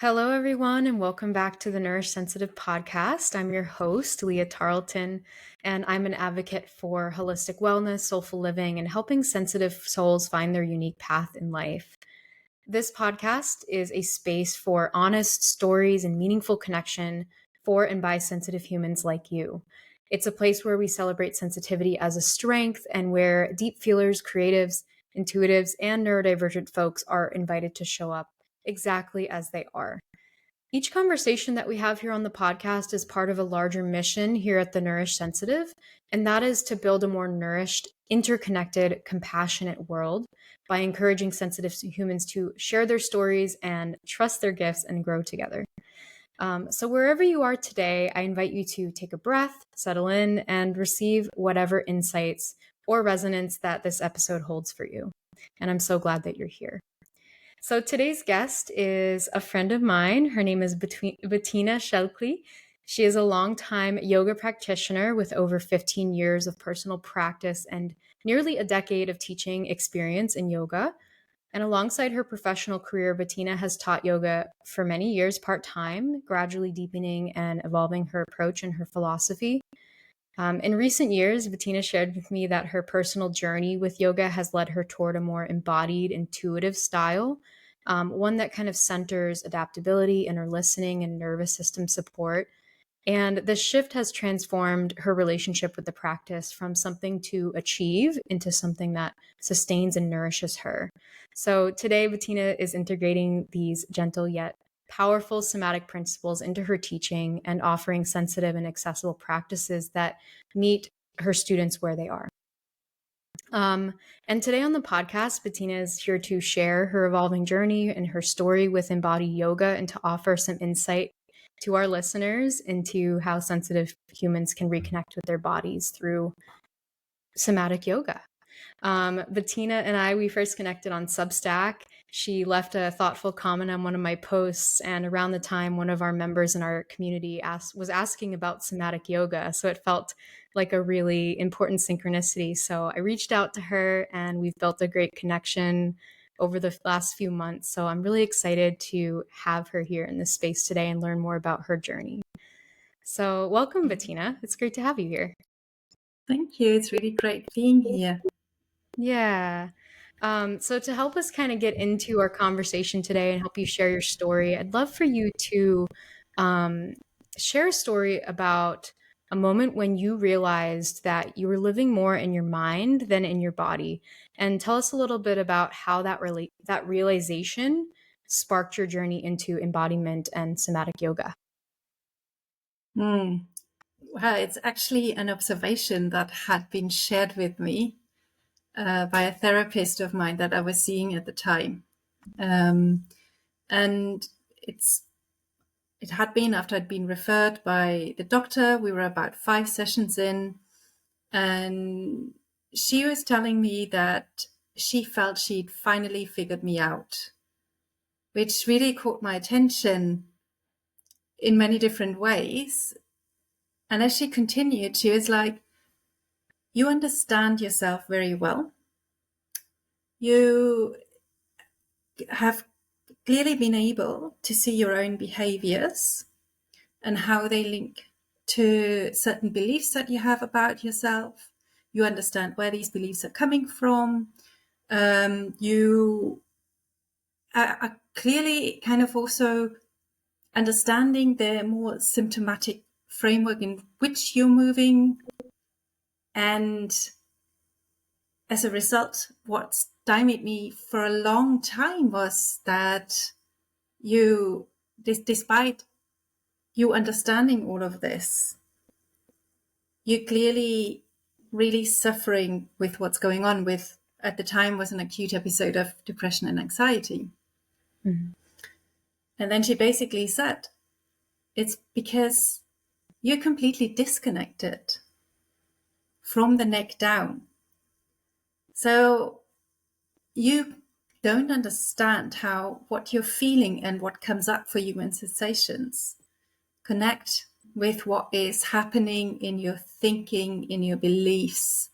Hello, everyone, and welcome back to the Nourish Sensitive podcast. I'm your host, Leah Tarleton, and I'm an advocate for holistic wellness, soulful living, and helping sensitive souls find their unique path in life. This podcast is a space for honest stories and meaningful connection for and by sensitive humans like you. It's a place where we celebrate sensitivity as a strength and where deep feelers, creatives, intuitives, and neurodivergent folks are invited to show up exactly as they are. Each conversation that we have here on the podcast is part of a larger mission here at the Nourish Sensitive, and that is to build a more nourished, interconnected, compassionate world by encouraging sensitive humans to share their stories and trust their gifts and grow together. So wherever you are today, I invite you to take a breath, settle in, and receive whatever insights or resonance that this episode holds for you. And I'm so glad that you're here. So today's guest is a friend of mine. Her name is Bettina Schelkle. She is a longtime yoga practitioner with over 15 years of personal practice and nearly a decade of teaching experience in yoga. And alongside her professional career, Bettina has taught yoga for many years part-time, gradually deepening and evolving her approach and her philosophy. In recent years, Bettina shared with me that her personal journey with yoga has led her toward a more embodied, intuitive style, one that kind of centers adaptability, inner listening, and nervous system support. And the shift has transformed her relationship with the practice from something to achieve into something that sustains and nourishes her. So today, Bettina is integrating these gentle yet powerful somatic principles into her teaching and offering sensitive and accessible practices that meet her students where they are. And today on the podcast, Bettina is here to share her evolving journey and her story with embodied yoga and to offer some insight to our listeners into how sensitive humans can reconnect with their bodies through somatic yoga. Bettina and I, we first connected on Substack. She left a thoughtful comment on one of my posts, and around the time one of our members in our community was asking about somatic yoga. So it felt like a really important synchronicity. So I reached out to her, and we've built a great connection over the last few months. So I'm really excited to have her here in this space today and learn more about her journey. So welcome, Bettina. It's great to have you here. Thank you. It's really great being here. Yeah. So to help us kind of get into our conversation today and help you share your story, I'd love for you to share a story about a moment when you realized that you were living more in your mind than in your body, and tell us a little bit about how that realization sparked your journey into embodiment and somatic yoga. Well, it's actually an observation that had been shared with me by a therapist of mine that I was seeing at the time. And it had been after I'd been referred by the doctor. We were about 5 sessions in, and she was telling me that she felt she'd finally figured me out, which really caught my attention in many different ways. And as she continued, she was like, you understand yourself very well. You have clearly been able to see your own behaviors and how they link to certain beliefs that you have about yourself. You understand where these beliefs are coming from. You are clearly kind of also understanding the more symptomatic framework in which you're moving. And as a result, what stymied me for a long time was that despite you understanding all of this, you're clearly really suffering with what's going on with, at the time, was an acute episode of depression and anxiety. Mm-hmm. And then she basically said, it's because you're completely disconnected from the neck down. So you don't understand how what you're feeling and what comes up for you in sensations connect with what is happening in your thinking, in your beliefs.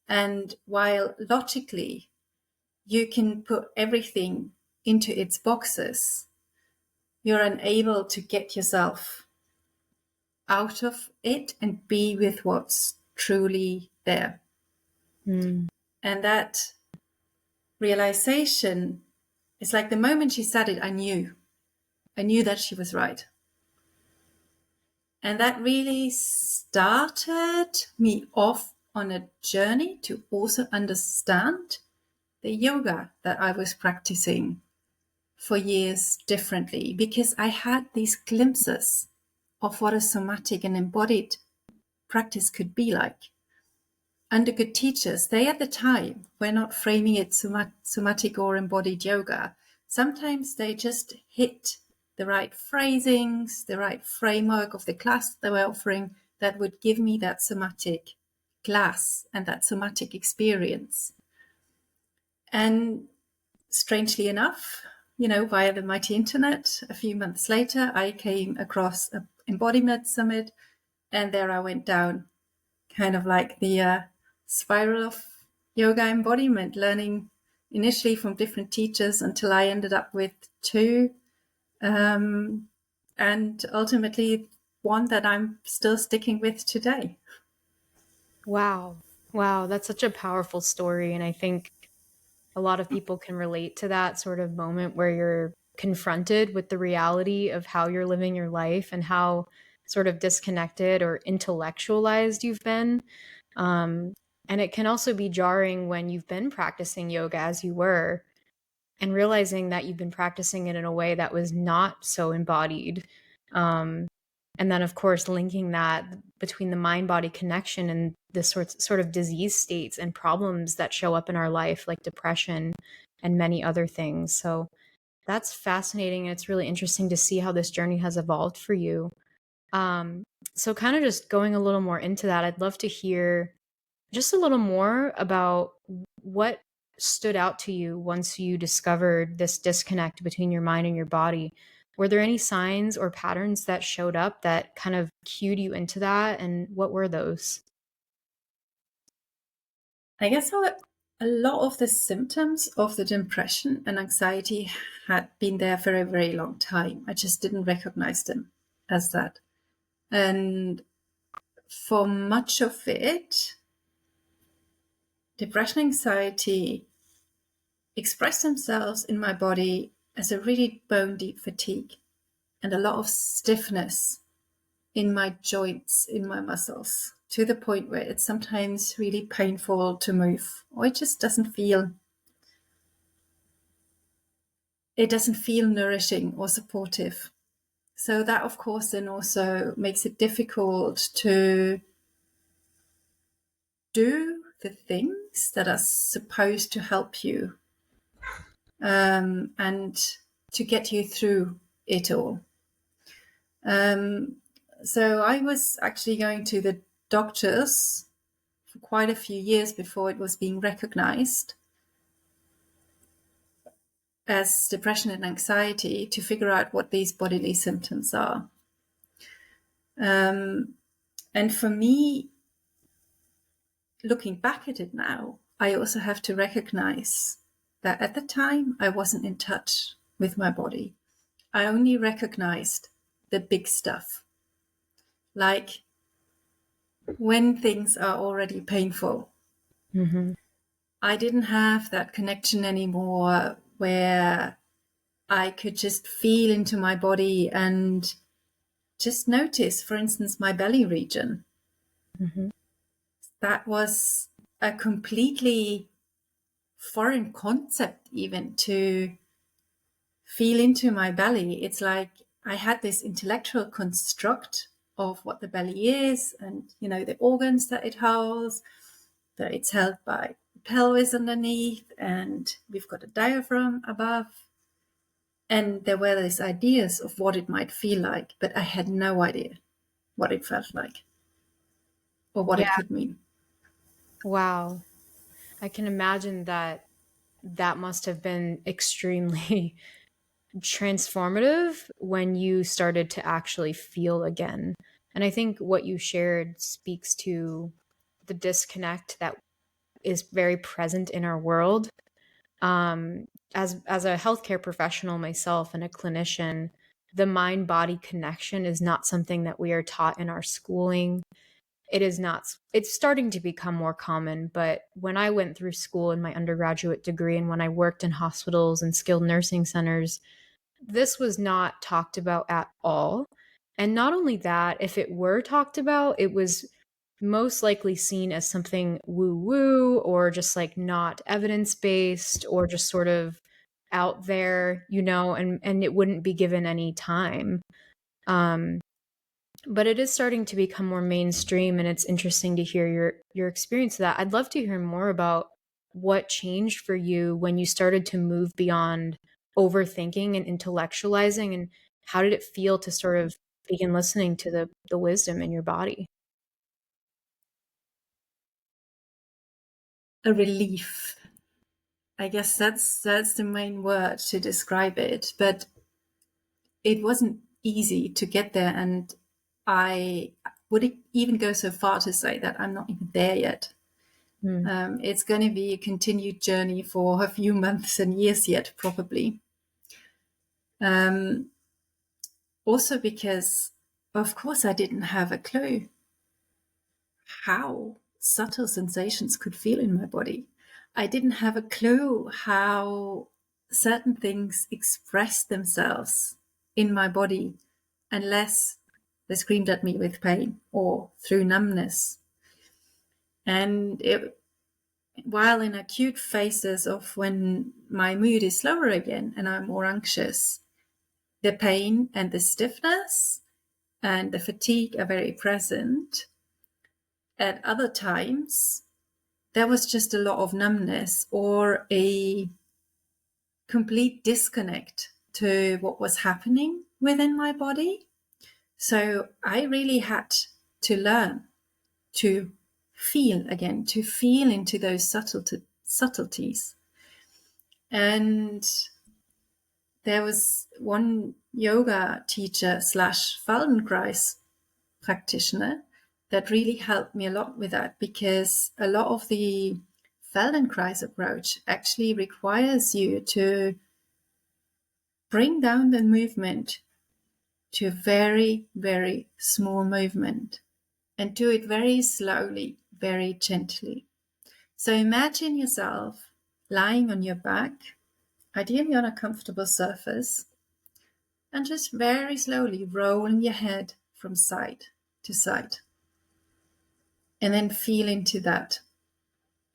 And while logically you can put everything into its boxes, you're unable to get yourself out of it and be with what's truly there. Mm. And that realization is like the moment she said it, I knew that she was right. And that really started me off on a journey to also understand the yoga that I was practicing for years differently, because I had these glimpses of what a somatic and embodied practice could be like. Under good teachers, they at the time were not framing it somatic or embodied yoga. Sometimes they just hit the right phrasings, the right framework of the class they were offering that would give me that somatic class and that somatic experience. And strangely enough, via the mighty internet, a few months later, I came across an embodiment summit, and there I went down kind of like the spiral of yoga embodiment, learning initially from different teachers until I ended up with two, and ultimately one that I'm still sticking with today. Wow. Wow. That's such a powerful story. And I think a lot of people can relate to that sort of moment where you're confronted with the reality of how you're living your life and how sort of disconnected or intellectualized you've been. Um, and it can also be jarring when you've been practicing yoga as you were and realizing that you've been practicing it in a way that was not so embodied. Um, and then, of course, linking that between the mind body connection and the sort of disease states and problems that show up in our life, like depression and many other things. So that's fascinating. And it's really interesting to see how this journey has evolved for you. Um, so, kind of just going a little more into that, I'd love to hear just a little more about what stood out to you once you discovered this disconnect between your mind and your body. Were there any signs or patterns that showed up that kind of cued you into that? And what were those? I guess a lot of the symptoms of the depression and anxiety had been there for a very long time. I just didn't recognize them as that. And for much of it, depression and anxiety express themselves in my body as a really bone deep fatigue and a lot of stiffness in my joints, in my muscles, to the point where it's sometimes really painful to move, or it doesn't feel nourishing or supportive. So that, of course, then also makes it difficult to do the things that are supposed to help you, and to get you through it all. So I was actually going to the doctors for quite a few years before it was being recognized as depression and anxiety to figure out what these bodily symptoms are. And for me, looking back at it now, I also have to recognize that at the time I wasn't in touch with my body. I only recognized the big stuff, like when things are already painful. Mm-hmm. I didn't have that connection anymore where I could just feel into my body and just notice, for instance, my belly region. Mm-hmm. That was a completely foreign concept, even to feel into my belly. It's like I had this intellectual construct of what the belly is and, the organs that it holds, that it's held by the pelvis underneath, and we've got a diaphragm above. And there were these ideas of what it might feel like, but I had no idea what it felt like or what it Yeah. could mean. Wow. I can imagine that that must have been extremely transformative when you started to actually feel again. And I think what you shared speaks to the disconnect that is very present in our world. Um, as a healthcare professional myself and a clinician, the mind-body connection is not something that we are taught in our schooling. It is not, it's starting to become more common, but when I went through school in my undergraduate degree and when I worked in hospitals and skilled nursing centers, this was not talked about at all. And not only that, if it were talked about, it was most likely seen as something woo-woo or just like not evidence-based or just sort of out there, and it wouldn't be given any time. But it is starting to become more mainstream, and it's interesting to hear your experience of that. I'd love to hear more about what changed for you when you started to move beyond overthinking and intellectualizing, and how did it feel to sort of begin listening to the wisdom in your body? A relief. I guess that's the main word to describe it. But it wasn't easy to get there, and I would even go so far to say that I'm not even there yet. It's going to be a continued journey for a few months and years yet, probably. Also because, of course, I didn't have a clue how subtle sensations could feel in my body. I didn't have a clue how certain things express themselves in my body unless they screamed at me with pain or through numbness. And while in acute phases of when my mood is slower again and I'm more anxious, the pain and the stiffness and the fatigue are very present. At other times, there was just a lot of numbness or a complete disconnect to what was happening within my body. So I really had to learn to feel again, to feel into those subtleties. And there was one yoga teacher / Feldenkrais practitioner that really helped me a lot with that, because a lot of the Feldenkrais approach actually requires you to bring down the movement to a very, very small movement and do it very slowly, very gently. So imagine yourself lying on your back, ideally on a comfortable surface, and just very slowly rolling your head from side to side. And then feel into that,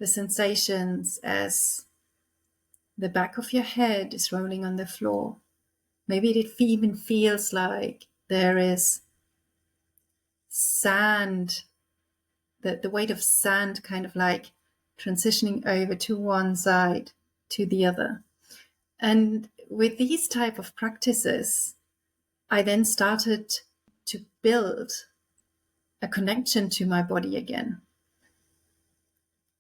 the sensations as the back of your head is rolling on the floor. Maybe it even feels like there is sand, the weight of sand kind of like transitioning over to one side to the other. And with these type of practices, I then started to build a connection to my body again.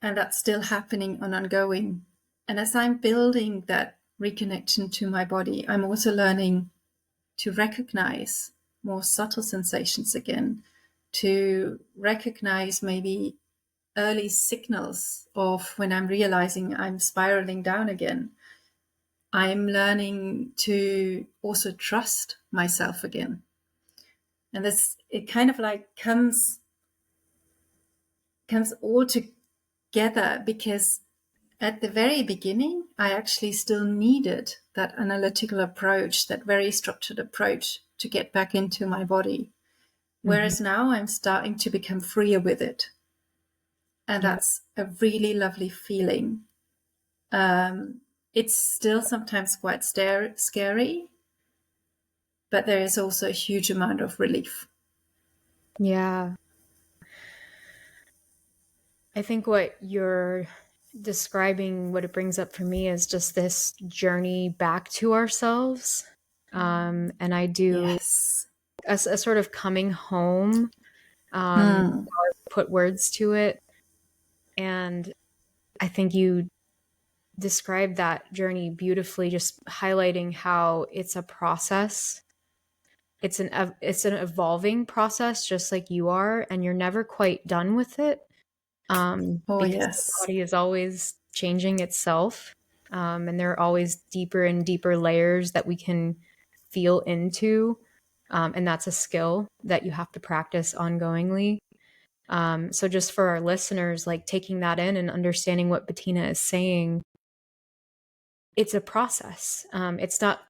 And that's still happening and ongoing. And as I'm building that reconnection to my body, I'm also learning to recognize more subtle sensations again, to recognize maybe early signals of when I'm realizing I'm spiraling down again. I'm learning to also trust myself again. And this, it kind of like comes all together, because at the very beginning, I actually still needed that analytical approach, that very structured approach to get back into my body. Whereas now I'm starting to become freer with it. And that's a really lovely feeling. It's still sometimes quite scary, but there is also a huge amount of relief. Yeah. I think what you're describing, what it brings up for me is just this journey back to ourselves. And I do a sort of coming home, put words to it. And I think you described that journey beautifully, just highlighting how it's a process. It's an evolving process, just like you are, and you're never quite done with it. Because the body is always changing itself, and there are always deeper and deeper layers that we can feel into. And that's a skill that you have to practice ongoingly. So just for our listeners, like taking that in and understanding what Bettina is saying, it's a process. It's not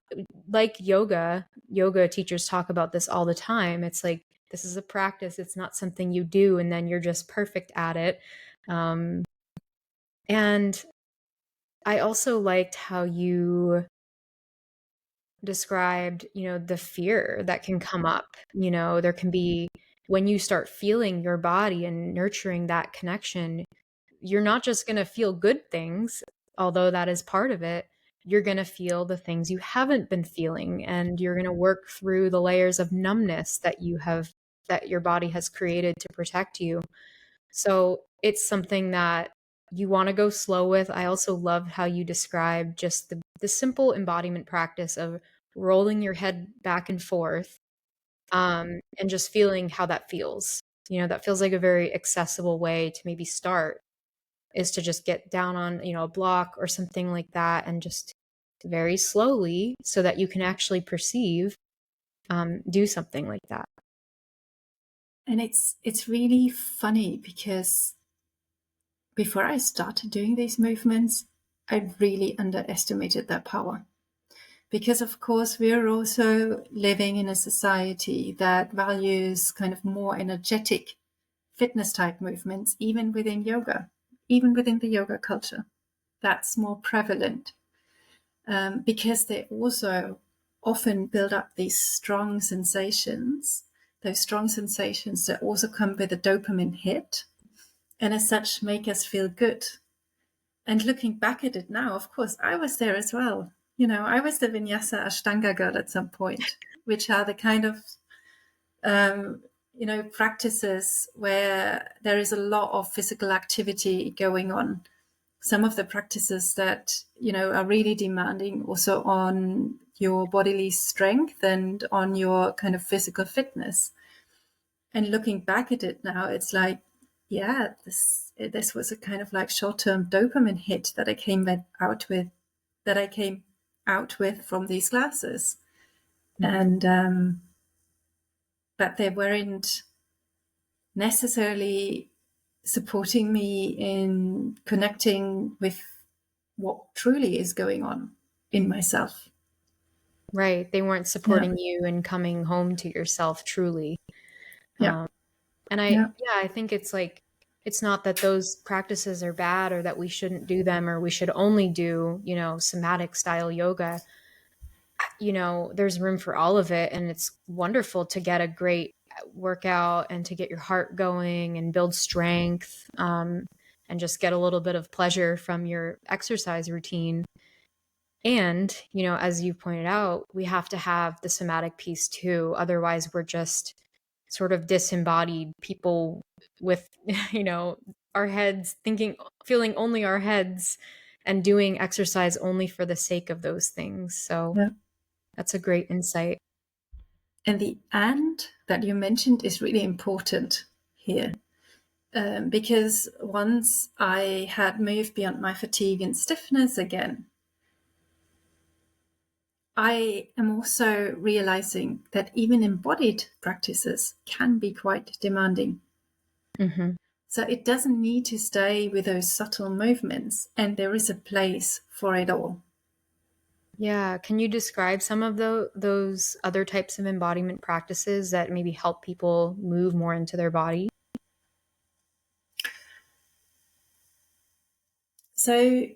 like yoga. Yoga teachers talk about this all the time. It's like, this is a practice. It's not something you do and then you're just perfect at it. And I also liked how you described, the fear that can come up. There can be, when you start feeling your body and nurturing that connection, you're not just going to feel good things, although that is part of it. You're going to feel the things you haven't been feeling, and you're going to work through the layers of numbness that your body has created to protect you. So it's something that you want to go slow with. I also love how you described just the simple embodiment practice of rolling your head back and forth, and just feeling how that feels. That feels like a very accessible way to maybe start, is to just get down on, a block or something like that, and just very slowly, so that you can actually perceive, do something like that. And it's really funny because before I started doing these movements, I really underestimated their power. Because, of course, we're also living in a society that values kind of more energetic fitness type movements, even within yoga, even within the yoga culture. That's more prevalent because they also often build up these strong sensations, those strong sensations that also come with a dopamine hit, and as such make us feel good. And looking back at it now, of course, I was there as well. I was the Vinyasa Ashtanga girl at some point, which are the kind of, practices where there is a lot of physical activity going on. Some of the practices that, are really demanding also on your bodily strength and on your kind of physical fitness. And looking back at it now, it's like, yeah, this was a kind of like short-term dopamine hit that I came out with from these classes. Mm-hmm. And but they weren't necessarily supporting me in connecting with what truly is going on in myself. Right. They weren't Yeah. supporting you in coming home to yourself truly. Yeah. And Yeah. I think it's like, it's not that those practices are bad or that we shouldn't do them or we should only do, somatic style yoga. There's room for all of it. And it's wonderful to get a great workout and to get your heart going and build strength, and just get a little bit of pleasure from your exercise routine. And, as you pointed out, we have to have the somatic piece too. Otherwise, we're just sort of disembodied people with, our heads feeling only our heads and doing exercise only for the sake of those things. So Yeah. that's a great insight. And the "and" that you mentioned is really important here. Because once I had moved beyond my fatigue and stiffness again, I am also realizing that even embodied practices can be quite demanding. Mm-hmm. So it doesn't need to stay with those subtle movements, and there is a place for it all. Yeah. Can you describe some of those other types of embodiment practices that maybe help people move more into their body? So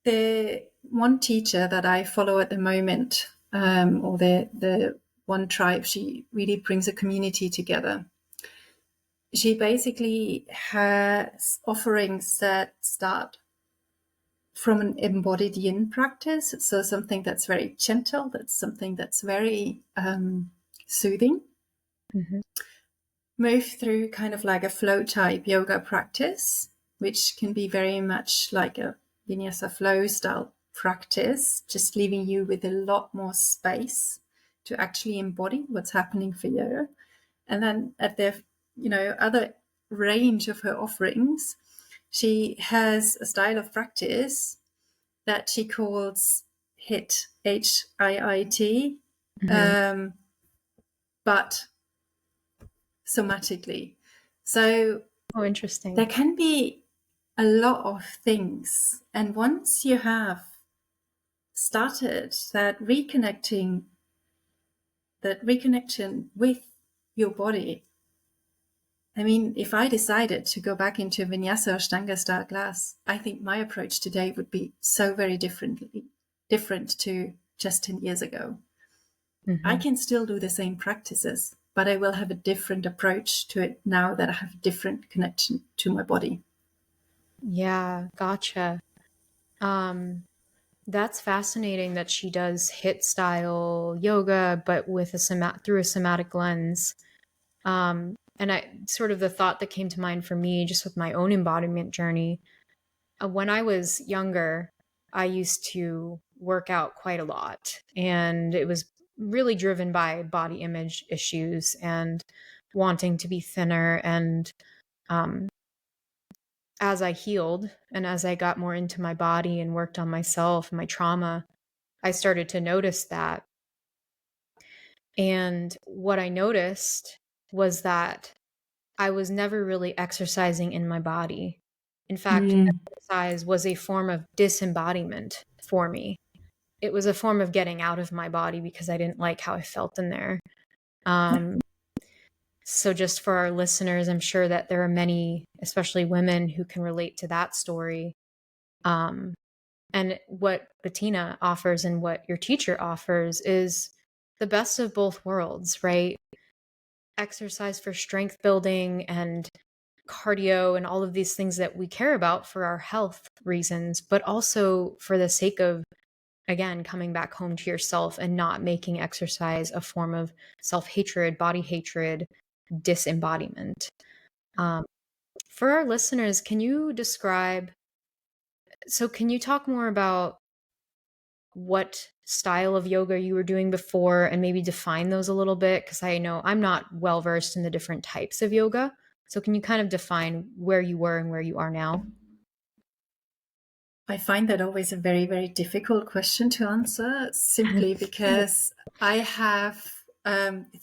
the one teacher that I follow at the moment, or the one tribe, she really brings a community together. She basically has offerings that start from an embodied yin practice. So something that's very gentle, that's something that's very soothing. Mm-hmm. Move through kind of like a flow type yoga practice, which can be very much like a vinyasa flow style practice, just leaving you with a lot more space to actually embody what's happening for you. And then at the other range of her offerings, she has a style of practice that she calls HIIT, HIIT, Mm-hmm. but somatically. So Oh, interesting. there can be a lot of things. And once you have started that reconnection with your body, I mean, if I decided to go back into Vinyasa or Ashtanga style class, I think my approach today would be so very different to just 10 years ago. I Mm-hmm. can still do the same practices, but I will have a different approach to it now that I have a different connection to my body. Yeah, gotcha. That's fascinating that she does HIIT style yoga, but with through a somatic lens. And I sort of the thought that came to mind for me, just with my own embodiment journey, when I was younger, I used to work out quite a lot, and it was really driven by body image issues and wanting to be thinner. And um, as I healed and as I got more into my body and worked on myself, my trauma, I started to notice that. And what I noticed was that I was never really exercising in my body. In fact, Mm. exercise was a form of disembodiment for me. It was a form of getting out of my body because I didn't like how I felt in there. Um, so, just for our listeners, I'm sure that there are many, especially women, who can relate to that story. Um, and what Bettina offers and what your teacher offers is the best of both worlds, right? Exercise for strength building and cardio and all of these things that we care about for our health reasons, but also for the sake of, again, coming back home to yourself and not making exercise a form of self-hatred, body hatred, disembodiment. Um, for our listeners, can you talk more about what style of yoga you were doing before and maybe define those a little bit? Because I know I'm not well versed in the different types of yoga. So can you kind of define where you were and where you are now? I find that always a very, very difficult question to answer, simply because I have,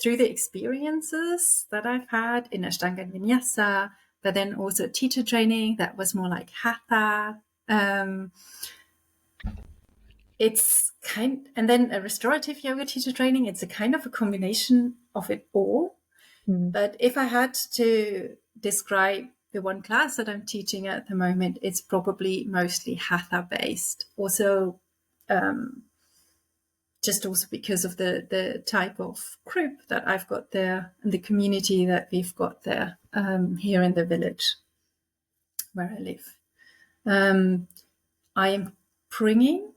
through the experiences that I've had in Ashtanga and Vinyasa, but then also teacher training that was more like Hatha. And then a restorative yoga teacher training, it's a kind of a combination of it all. Mm. But if I had to describe the one class that I'm teaching at the moment, it's probably mostly Hatha based. Also, just also because of the type of group that I've got there and the community that we've got there here in the village where I live. I am bringing,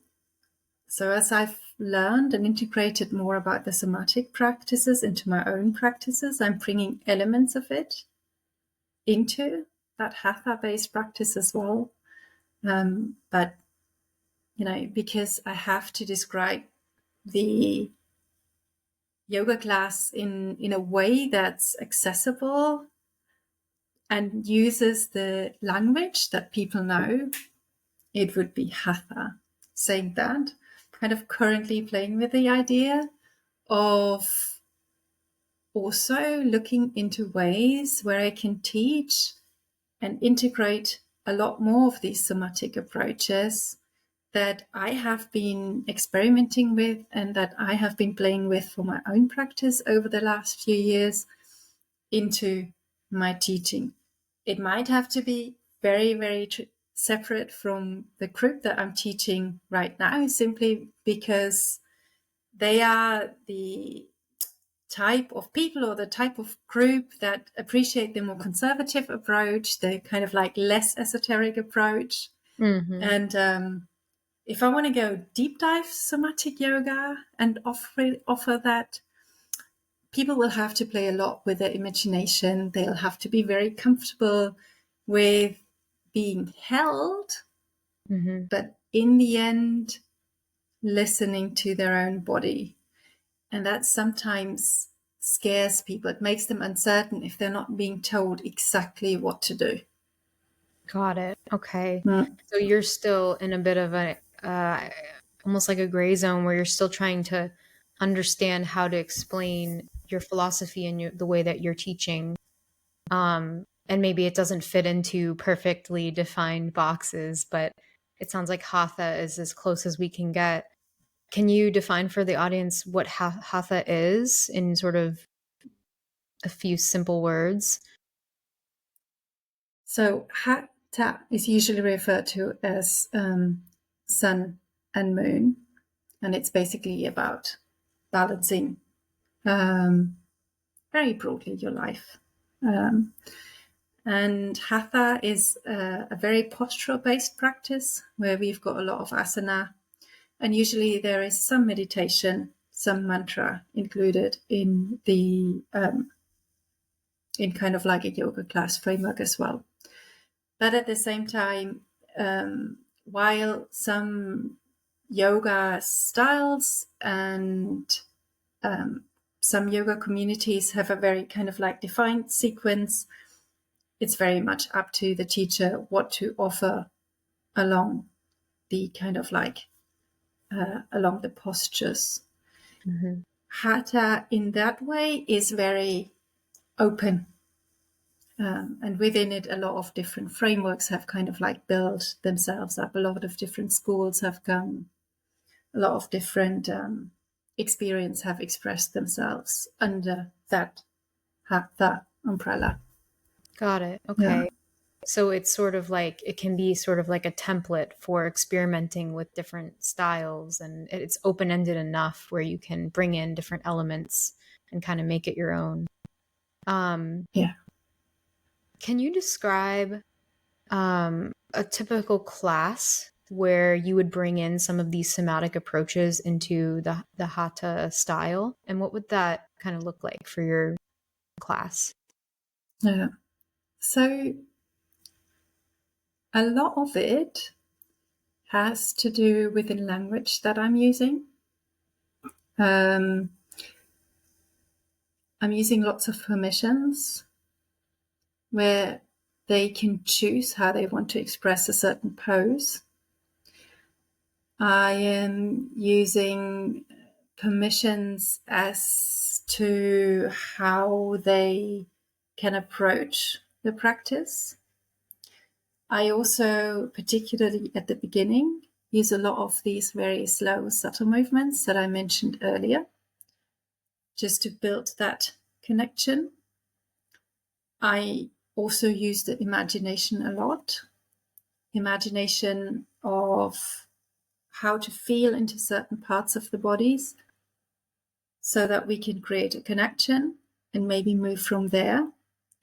so as I've learned and integrated more about the somatic practices into my own practices, I'm bringing elements of it into that Hatha-based practice as well. But, because I have to describe the yoga class in a way that's accessible and uses the language that people know, it would be Hatha. Saying that, kind of currently playing with the idea of also looking into ways where I can teach and integrate a lot more of these somatic approaches that I have been experimenting with and that I have been playing with for my own practice over the last few years into my teaching. It might have to be very, very separate from the group that I'm teaching right now, simply because they are the type of people or the type of group that appreciate the more conservative approach, the kind of like less esoteric approach. Mm-hmm. And if I want to go deep dive somatic yoga and offer that, people will have to play a lot with their imagination. They'll have to be very comfortable with being held, Mm-hmm. but in the end, listening to their own body. And that sometimes scares people. It makes them uncertain if they're not being told exactly what to do. Got it. Okay. Mm. So you're still in a bit of a almost like a gray zone where you're still trying to understand how to explain your philosophy and the way that you're teaching. And maybe it doesn't fit into perfectly defined boxes, but it sounds like Hatha is as close as we can get. Can you define for the audience what Hatha is in sort of a few simple words? So Hatha is usually referred to as sun and moon, and it's basically about balancing very broadly your life. And Hatha is a very postural-based practice where we've got a lot of asana, and usually there is some meditation, some mantra included in the in kind of like a yoga class framework as well. But at the same time, while some yoga styles and some yoga communities have a very kind of like defined sequence, it's very much up to the teacher what to offer along the kind of like along the postures. Mm-hmm. Hatha in that way is very open. And within it, a lot of different frameworks have kind of like built themselves up. A lot of different schools have come. A lot of different experience have expressed themselves under that Hatha umbrella. Got it. Okay. Yeah. So it's sort of like, it can be sort of like a template for experimenting with different styles, and it's open-ended enough where you can bring in different elements and kind of make it your own. Yeah. Can you describe a typical class where you would bring in some of these somatic approaches into the Hatha style? And what would that kind of look like for your class? Yeah. So a lot of it has to do with the language that I'm using. I'm using lots of permissions where they can choose how they want to express a certain pose. I am using permissions as to how they can approach the practice. I also, particularly at the beginning, use a lot of these very slow, subtle movements that I mentioned earlier, just to build that connection. I also use the imagination a lot. Imagination of how to feel into certain parts of the bodies so that we can create a connection and maybe move from there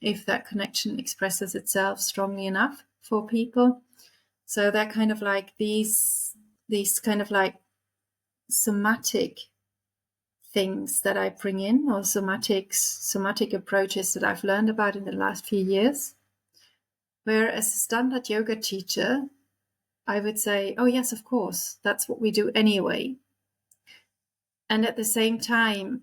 if that connection expresses itself strongly enough for people. So that kind of like these kind of like somatic things that I bring in, or somatic approaches that I've learned about in the last few years, where as a standard yoga teacher, I would say, oh yes, of course, that's what we do anyway. And at the same time,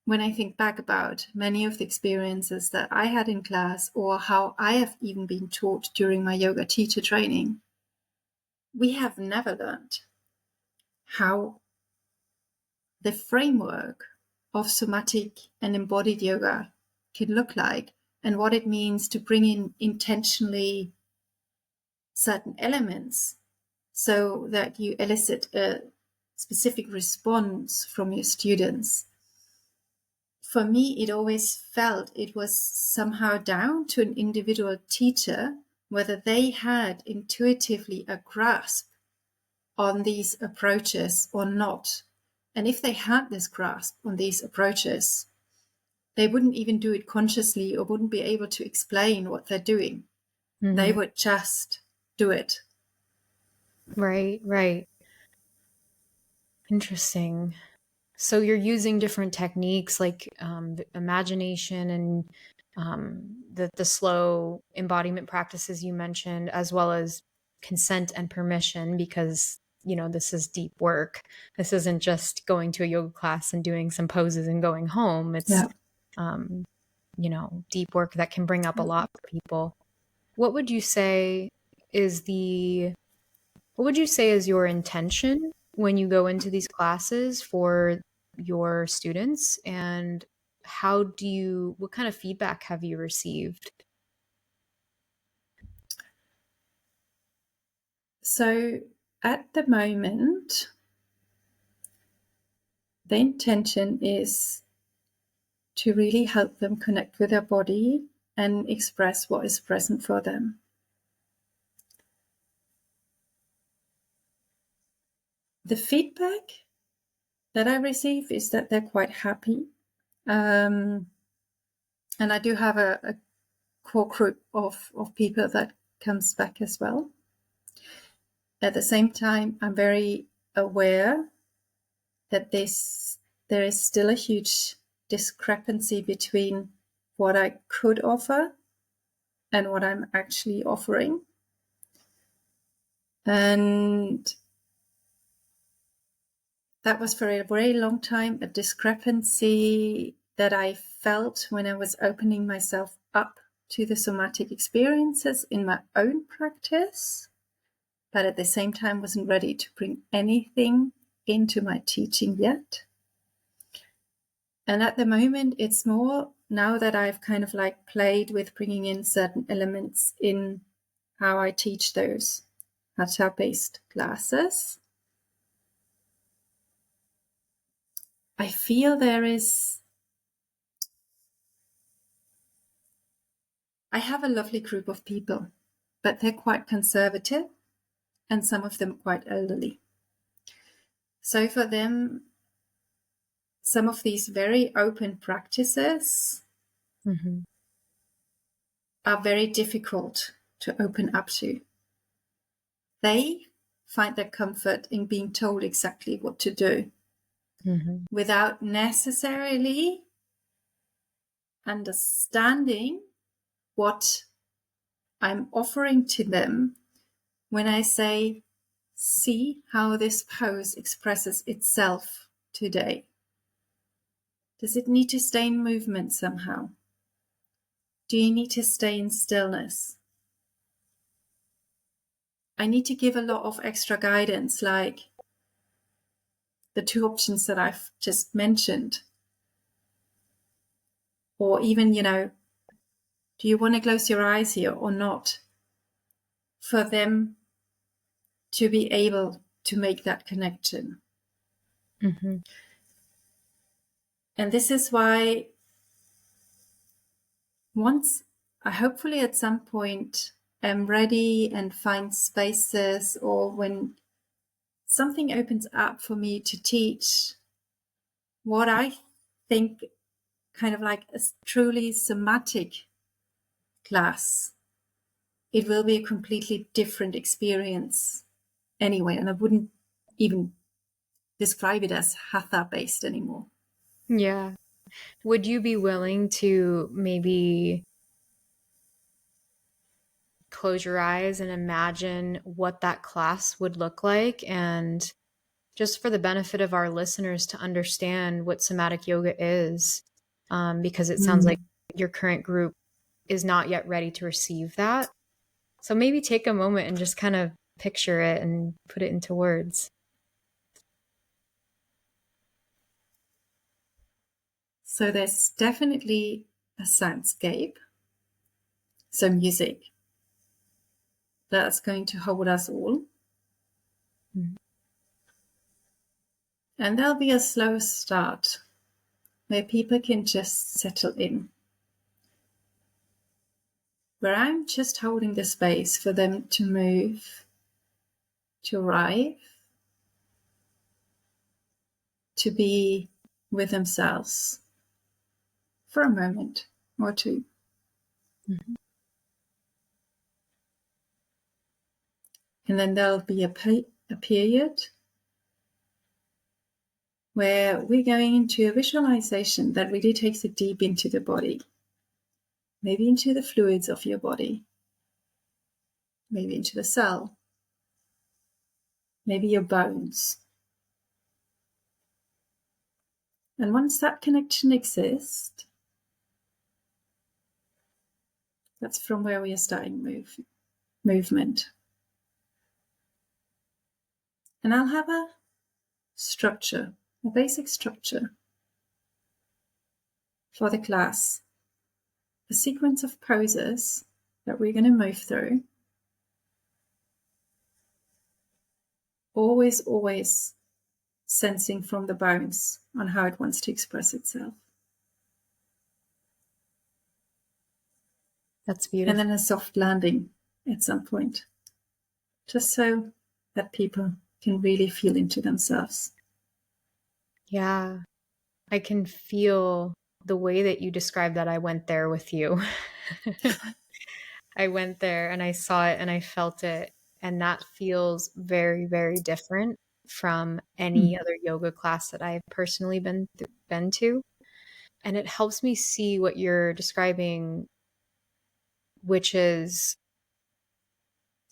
when I think back about many of the experiences that I had in class, or how I have even been taught during my yoga teacher training, we have never learned how the framework of somatic and embodied yoga can look like, and what it means to bring in intentionally certain elements so that you elicit a specific response from your students. For me, it always felt it was somehow down to an individual teacher whether they had intuitively a grasp on these approaches or not. And if they had this grasp on these approaches, they wouldn't even do it consciously or wouldn't be able to explain what they're doing. Mm-hmm. They would just do it. Right, right. Interesting. So you're using different techniques like imagination and the slow embodiment practices you mentioned, as well as consent and permission, because this is deep work. This isn't just going to a yoga class and doing some poses and going home. It's deep work that can bring up a lot for people. What would you say is your intention when you go into these classes for your students, and what kind of feedback have you received? So at the moment, the intention is to really help them connect with their body and express what is present for them. The feedback that I receive is that they're quite happy. And I do have a core group of people that comes back as well. At the same time, I'm very aware that there is still a huge discrepancy between what I could offer and what I'm actually offering. And that was for a very long time a discrepancy that I felt when I was opening myself up to the somatic experiences in my own practice, but at the same time wasn't ready to bring anything into my teaching yet. And at the moment, it's more now that I've kind of like played with bringing in certain elements in how I teach those Hatha-based classes. I feel I have a lovely group of people, but they're quite conservative and some of them quite elderly. So for them, some of these very open practices are very difficult to open up to. They find their comfort in being told exactly what to do without necessarily understanding what I'm offering to them when I say, see how this pose expresses itself today. Does it need to stay in movement somehow? Do you need to stay in stillness? I need to give a lot of extra guidance, like the two options that I've just mentioned. Or even, do you want to close your eyes here or not? For them to be able to make that connection. And this is why once I hopefully at some point am ready and find spaces, or when something opens up for me to teach what I think kind of like a truly somatic class, it will be a completely different experience anyway. And I wouldn't even describe it as Hatha based anymore. Yeah. Would you be willing to maybe close your eyes and imagine what that class would look like, and just for the benefit of our listeners to understand what somatic yoga is, because it sounds like your current group is not yet ready to receive that. So maybe take a moment and just kind of picture it and put it into words. So there's definitely a soundscape, so music, that's going to hold us all. And there'll be a slow start where people can just settle in, where I'm just holding the space for them to move, to arrive, to be with themselves for a moment or two. And then there'll be a period where we're going into a visualization that really takes it deep into the body, maybe into the fluids of your body, maybe into the cell, maybe your bones. And once that connection exists, that's from where we are starting movement. And I'll have a structure, a basic structure for the class, a sequence of poses that we're going to move through. Always sensing from the bones on how it wants to express itself. That's beautiful. And then a soft landing at some point, just so that people can really feel into themselves. Yeah, I can feel the way that you described that. I went there with you. I went there and I saw it and I felt it. And that feels very, very different from any other yoga class that I've personally been to. And it helps me see what you're describing, which is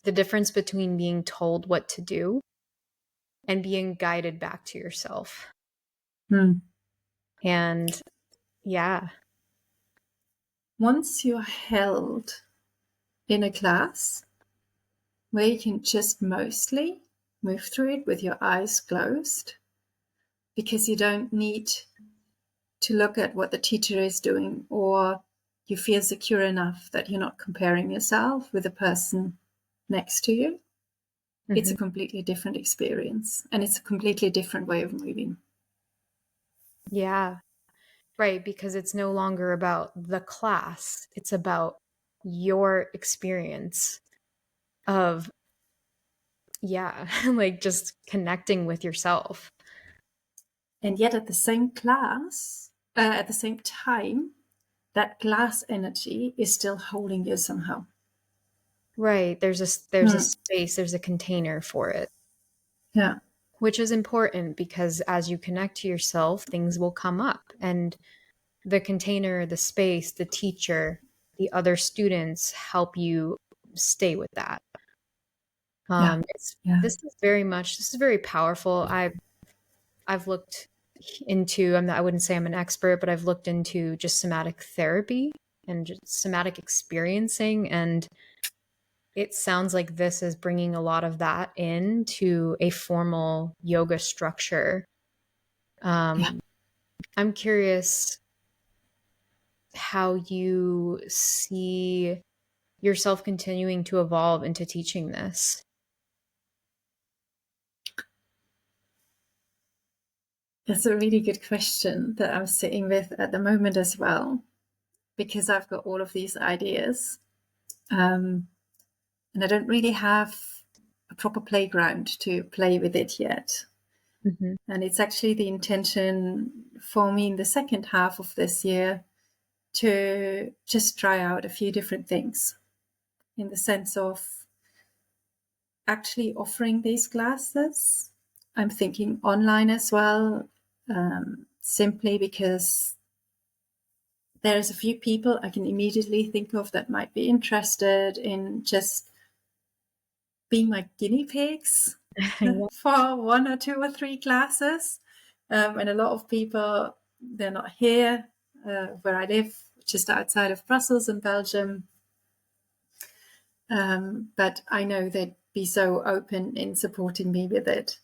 the difference between being told what to do and being guided back to yourself. And yeah. Once you're held in a class where you can just mostly move through it with your eyes closed, because you don't need to look at what the teacher is doing, or you feel secure enough that you're not comparing yourself with the person next to you. It's a completely different experience, and it's a completely different way of moving. Yeah, right, because it's no longer about the class. It's about your experience of, like just connecting with yourself. And yet at the same time, that glass energy is still holding you somehow. Right. There's a space, there's a container for it. Yeah. Which is important because as you connect to yourself, things will come up. And the container, the space, the teacher, the other students help you stay with that. This is very powerful. I've looked into, I wouldn't say I'm an expert, but I've looked into just somatic therapy and just somatic experiencing. And it sounds like this is bringing a lot of that into a formal yoga structure. I'm curious how you see yourself continuing to evolve into teaching this. That's a really good question that I'm sitting with at the moment as well, because I've got all of these ideas, and I don't really have a proper playground to play with it yet. And it's actually the intention for me in the second half of this year to just try out a few different things, in the sense of actually offering these classes. I'm thinking online as well, simply because there's a few people I can immediately think of that might be interested in just being my guinea pigs for 1 or 2 or 3 classes. And a lot of people, they're not here where I live, just outside of Brussels in Belgium. But I know they'd be so open in supporting me with it.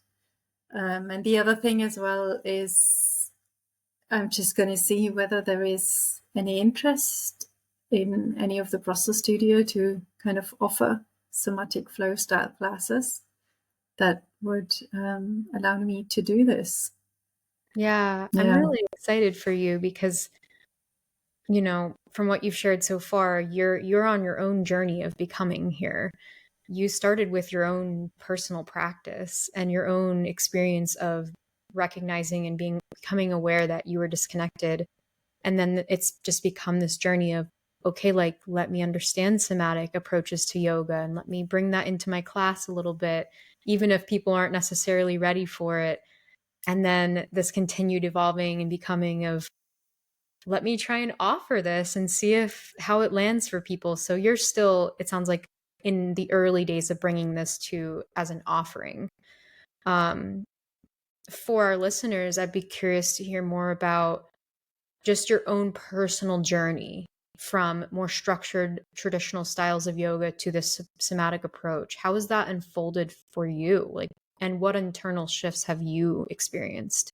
And the other thing as well is I'm just going to see whether there is any interest in any of the Brussels studio to kind of offer somatic flow style classes that would allow me to do this. Yeah, I'm really excited for you because, from what you've shared so far, you're on your own journey of becoming here. You started with your own personal practice and your own experience of recognizing and becoming aware that you were disconnected. And then it's just become this journey of, okay, like, let me understand somatic approaches to yoga and let me bring that into my class a little bit, even if people aren't necessarily ready for it. And then this continued evolving and becoming of, let me try and offer this and see how it lands for people. So you're still, it sounds like, in the early days of bringing this to as an offering. For our listeners, I'd be curious to hear more about just your own personal journey from more structured traditional styles of yoga to this somatic approach. How has that unfolded for you? Like, And what internal shifts have you experienced?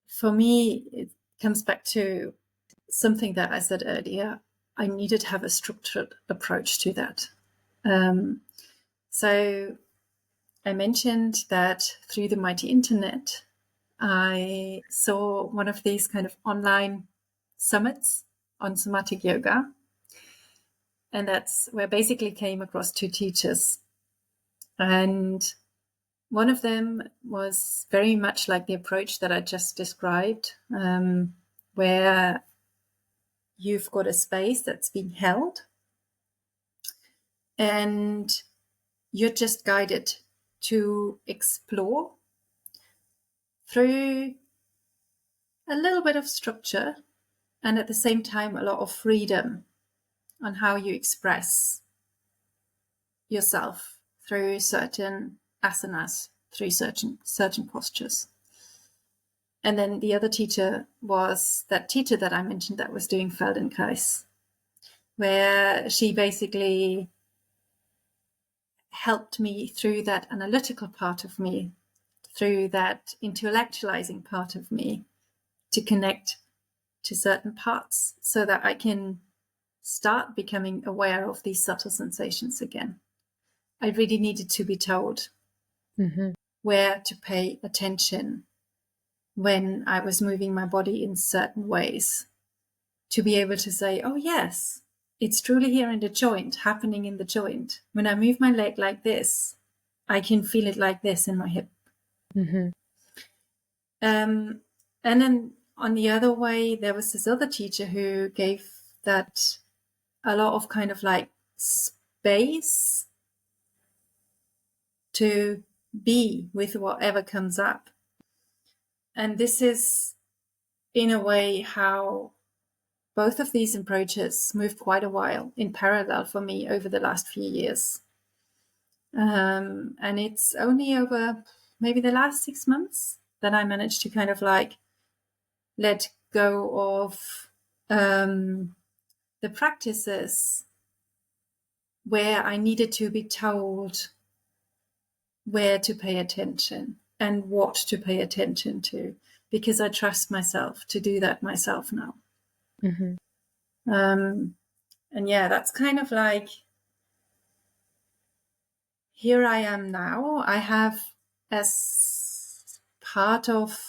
For me, it comes back to something that I said earlier. I needed to have a structured approach to that. So I mentioned that through the mighty internet, I saw one of these kind of online summits on somatic yoga. And that's where I basically came across two teachers. And one of them was very much like the approach that I just described, where you've got a space that's being held and you're just guided to explore through a little bit of structure and at the same time a lot of freedom on how you express yourself through certain asanas, through certain postures. And then the other teacher was that teacher that I mentioned that was doing Feldenkrais, where she basically helped me through that analytical part of me, through that intellectualizing part of me, to connect to certain parts so that I can start becoming aware of these subtle sensations again. I really needed to be told where to pay attention when I was moving my body in certain ways, to be able to say, oh yes, it's truly here in the joint, happening in the joint. When I move my leg like this, I can feel it like this in my hip. And then on the other way, there was this other teacher who gave that a lot of kind of like space to be with whatever comes up. And this is, in a way, how both of these approaches moved quite a while in parallel for me over the last few years. And it's only over maybe the last 6 months that I managed to kind of like let go of the practices where I needed to be told where to pay attention and what to pay attention to, because I trust myself to do that myself now. And yeah, that's kind of like, here I am now. I have, as part of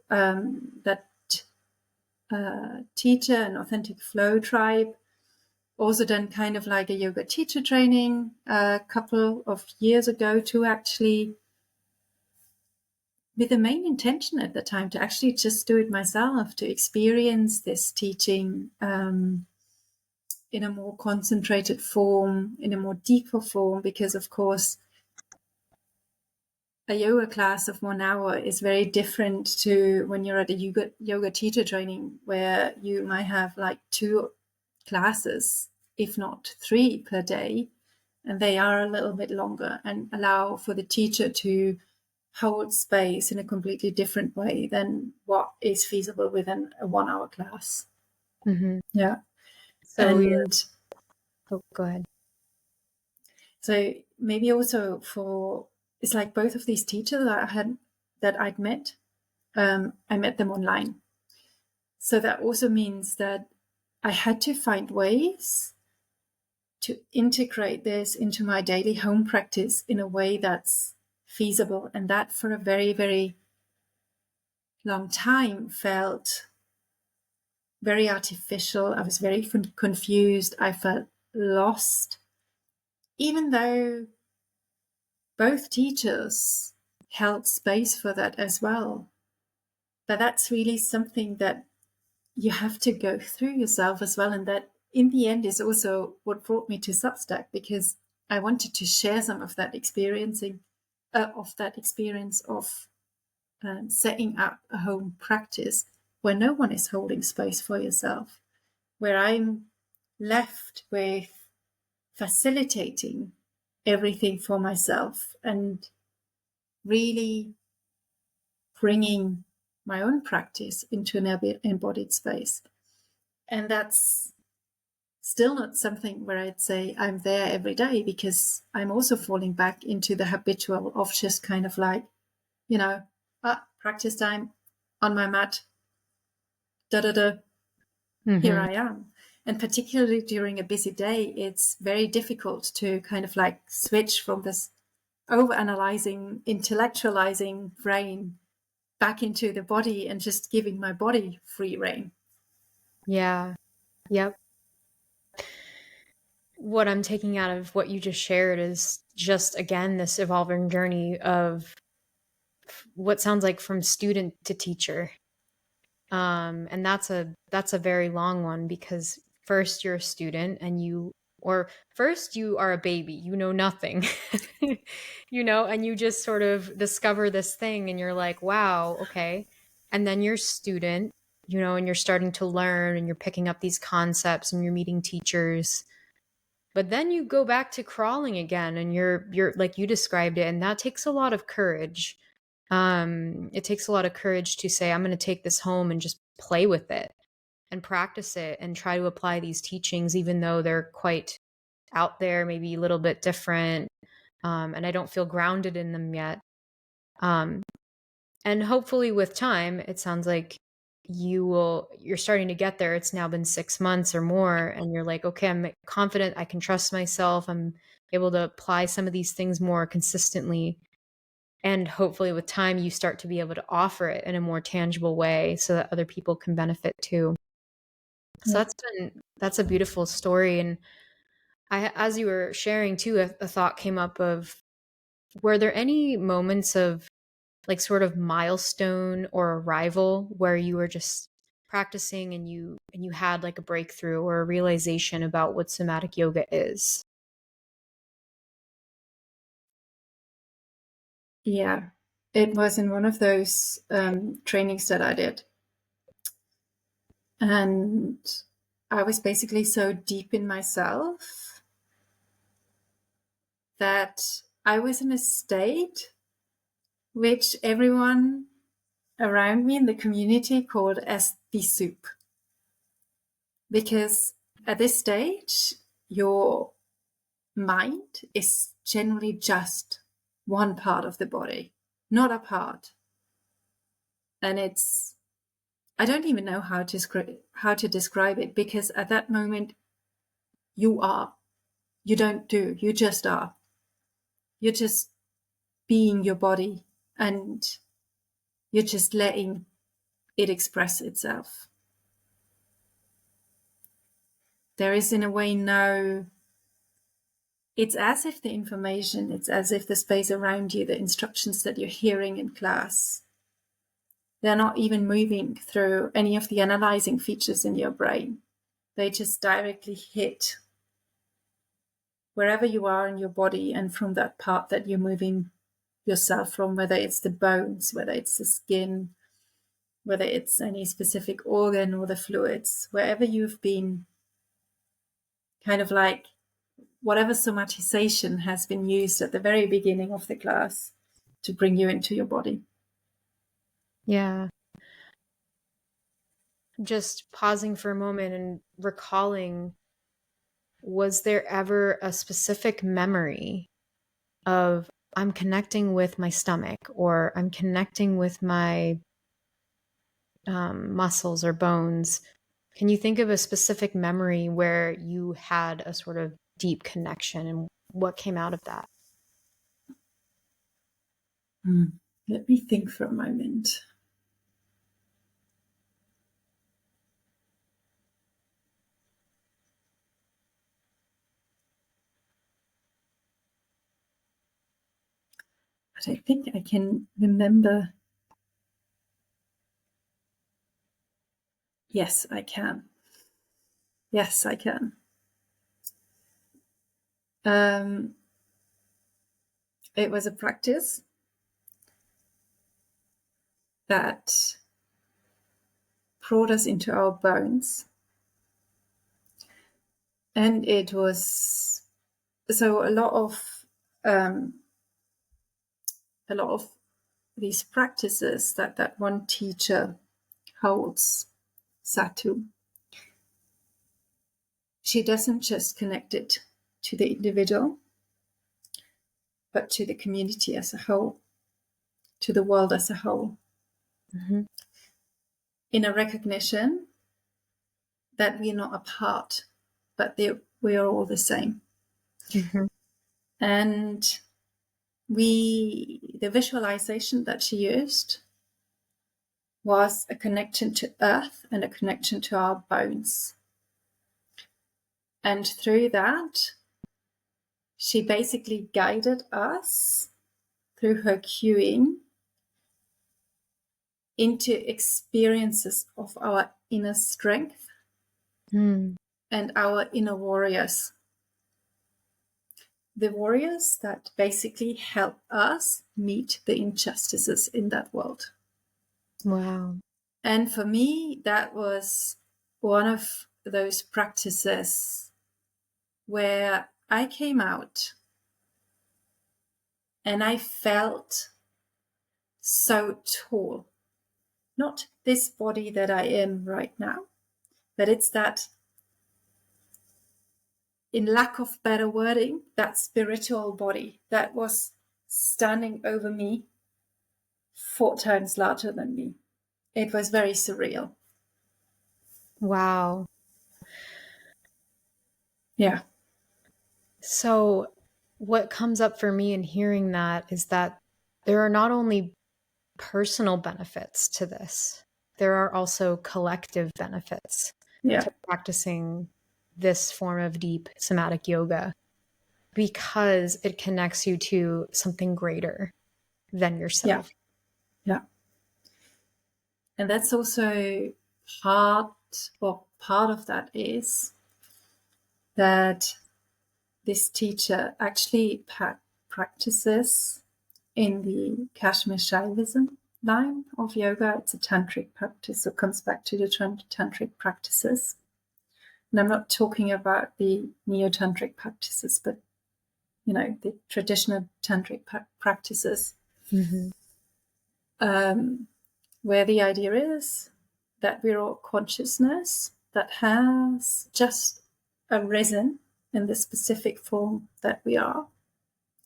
that teacher and authentic flow tribe, also done kind of like a yoga teacher training a couple of years ago, to actually, with the main intention at the time, to actually just do it myself, to experience this teaching in a more concentrated form, in a more deeper form, because of course a yoga class of 1 hour is very different to when you're at a yoga teacher training, where you might have like 2 classes, if not 3 per day, and they are a little bit longer and allow for the teacher to hold space in a completely different way than what is feasible within a 1 hour class. Yeah. So go ahead. So maybe also for, it's like both of these teachers that I'd met, I met them online. So that also means that I had to find ways to integrate this into my daily home practice in a way that's feasible. And that for a very, very long time felt very artificial. I was very confused. I felt lost, even though both teachers held space for that as well. But that's really something that you have to go through yourself as well. And that in the end is also what brought me to Substack, because I wanted to share some of that experience of setting up a home practice where no one is holding space for yourself, where I'm left with facilitating everything for myself and really bringing my own practice into an embodied space. And that's still not something where I'd say I'm there every day, because I'm also falling back into the habitual of just kind of like, practice time on my mat, here I am. And particularly during a busy day, it's very difficult to kind of like switch from this overanalyzing, intellectualizing brain back into the body and just giving my body free rein. Yeah. Yep. What I'm taking out of what you just shared is just, again, this evolving journey of what sounds like from student to teacher. And that's a very long one, because first you're a student or first you are a baby, you know nothing, and you just sort of discover this thing and you're like, wow, okay. And then you're a student, and you're starting to learn and you're picking up these concepts and you're meeting teachers. But then you go back to crawling again and you're like you described it, and that takes a lot of courage. It takes a lot of courage to say, I'm going to take this home and just play with it and practice it and try to apply these teachings, even though they're quite out there, maybe a little bit different. And I don't feel grounded in them yet. Um, and hopefully with time, it sounds like you're starting to get there. It's now been 6 months or more, and you're like, okay, I'm confident. I can trust myself. I'm able to apply some of these things more consistently. And hopefully with time, you start to be able to offer it in a more tangible way so that other people can benefit too. So that's a beautiful story. And as you were sharing too, a thought came up of, were there any moments of like sort of milestone or arrival where you were just practicing and you had like a breakthrough or a realization about what somatic yoga is? Yeah, it was in one of those trainings that I did. And I was basically so deep in myself that I was in a state which everyone around me in the community called as the soup. Because at this stage, your mind is generally just one part of the body, not a part. And I don't even know how to describe it, because at that moment, you are. You don't do, you just are. You're just being your body, and you're just letting it express itself. There is, in a way, it's as if it's as if the space around you, the instructions that you're hearing in class, they're not even moving through any of the analyzing features in your brain. They just directly hit wherever you are in your body, and from that part that you're moving yourself from, whether it's the bones, whether it's the skin, whether it's any specific organ or the fluids, wherever you've been, kind of like whatever somatization has been used at the very beginning of the class to bring you into your body. Yeah. Just pausing for a moment and recalling, was there ever a specific memory of, I'm connecting with my stomach, or I'm connecting with my muscles or bones? Can you think of a specific memory where you had a sort of deep connection, and what came out of that? Let me think for a moment. But I think I can remember. Yes, I can. Yes, I can. It was a practice that brought us into our bones. And it was so a lot of these practices that one teacher holds, Satu, she doesn't just connect it to the individual, but to the community as a whole, to the world as a whole, in a recognition that we're not apart, but we are all the same. And the visualization that she used was a connection to earth and a connection to our bones. And through that, she basically guided us through her cueing into experiences of our inner strength and our inner warriors. The warriors that basically help us meet the injustices in that world. Wow. And for me, that was one of those practices where I came out and I felt so tall. Not this body that I am right now, but it's that, in lack of better wording, that spiritual body that was standing over me 4 times larger than me. It was very surreal. Wow. Yeah. So what comes up for me in hearing that is that there are not only personal benefits to this, there are also collective benefits to practicing this form of deep somatic yoga, because it connects you to something greater than yourself. Yeah. And that's also part of that is that this teacher actually practices in the Kashmir Shaivism line of yoga. It's a tantric practice, so it comes back to the tantric practices. And I'm not talking about the neo-tantric practices, but the traditional tantric practices, where the idea is that we're all consciousness that has just arisen in the specific form that we are.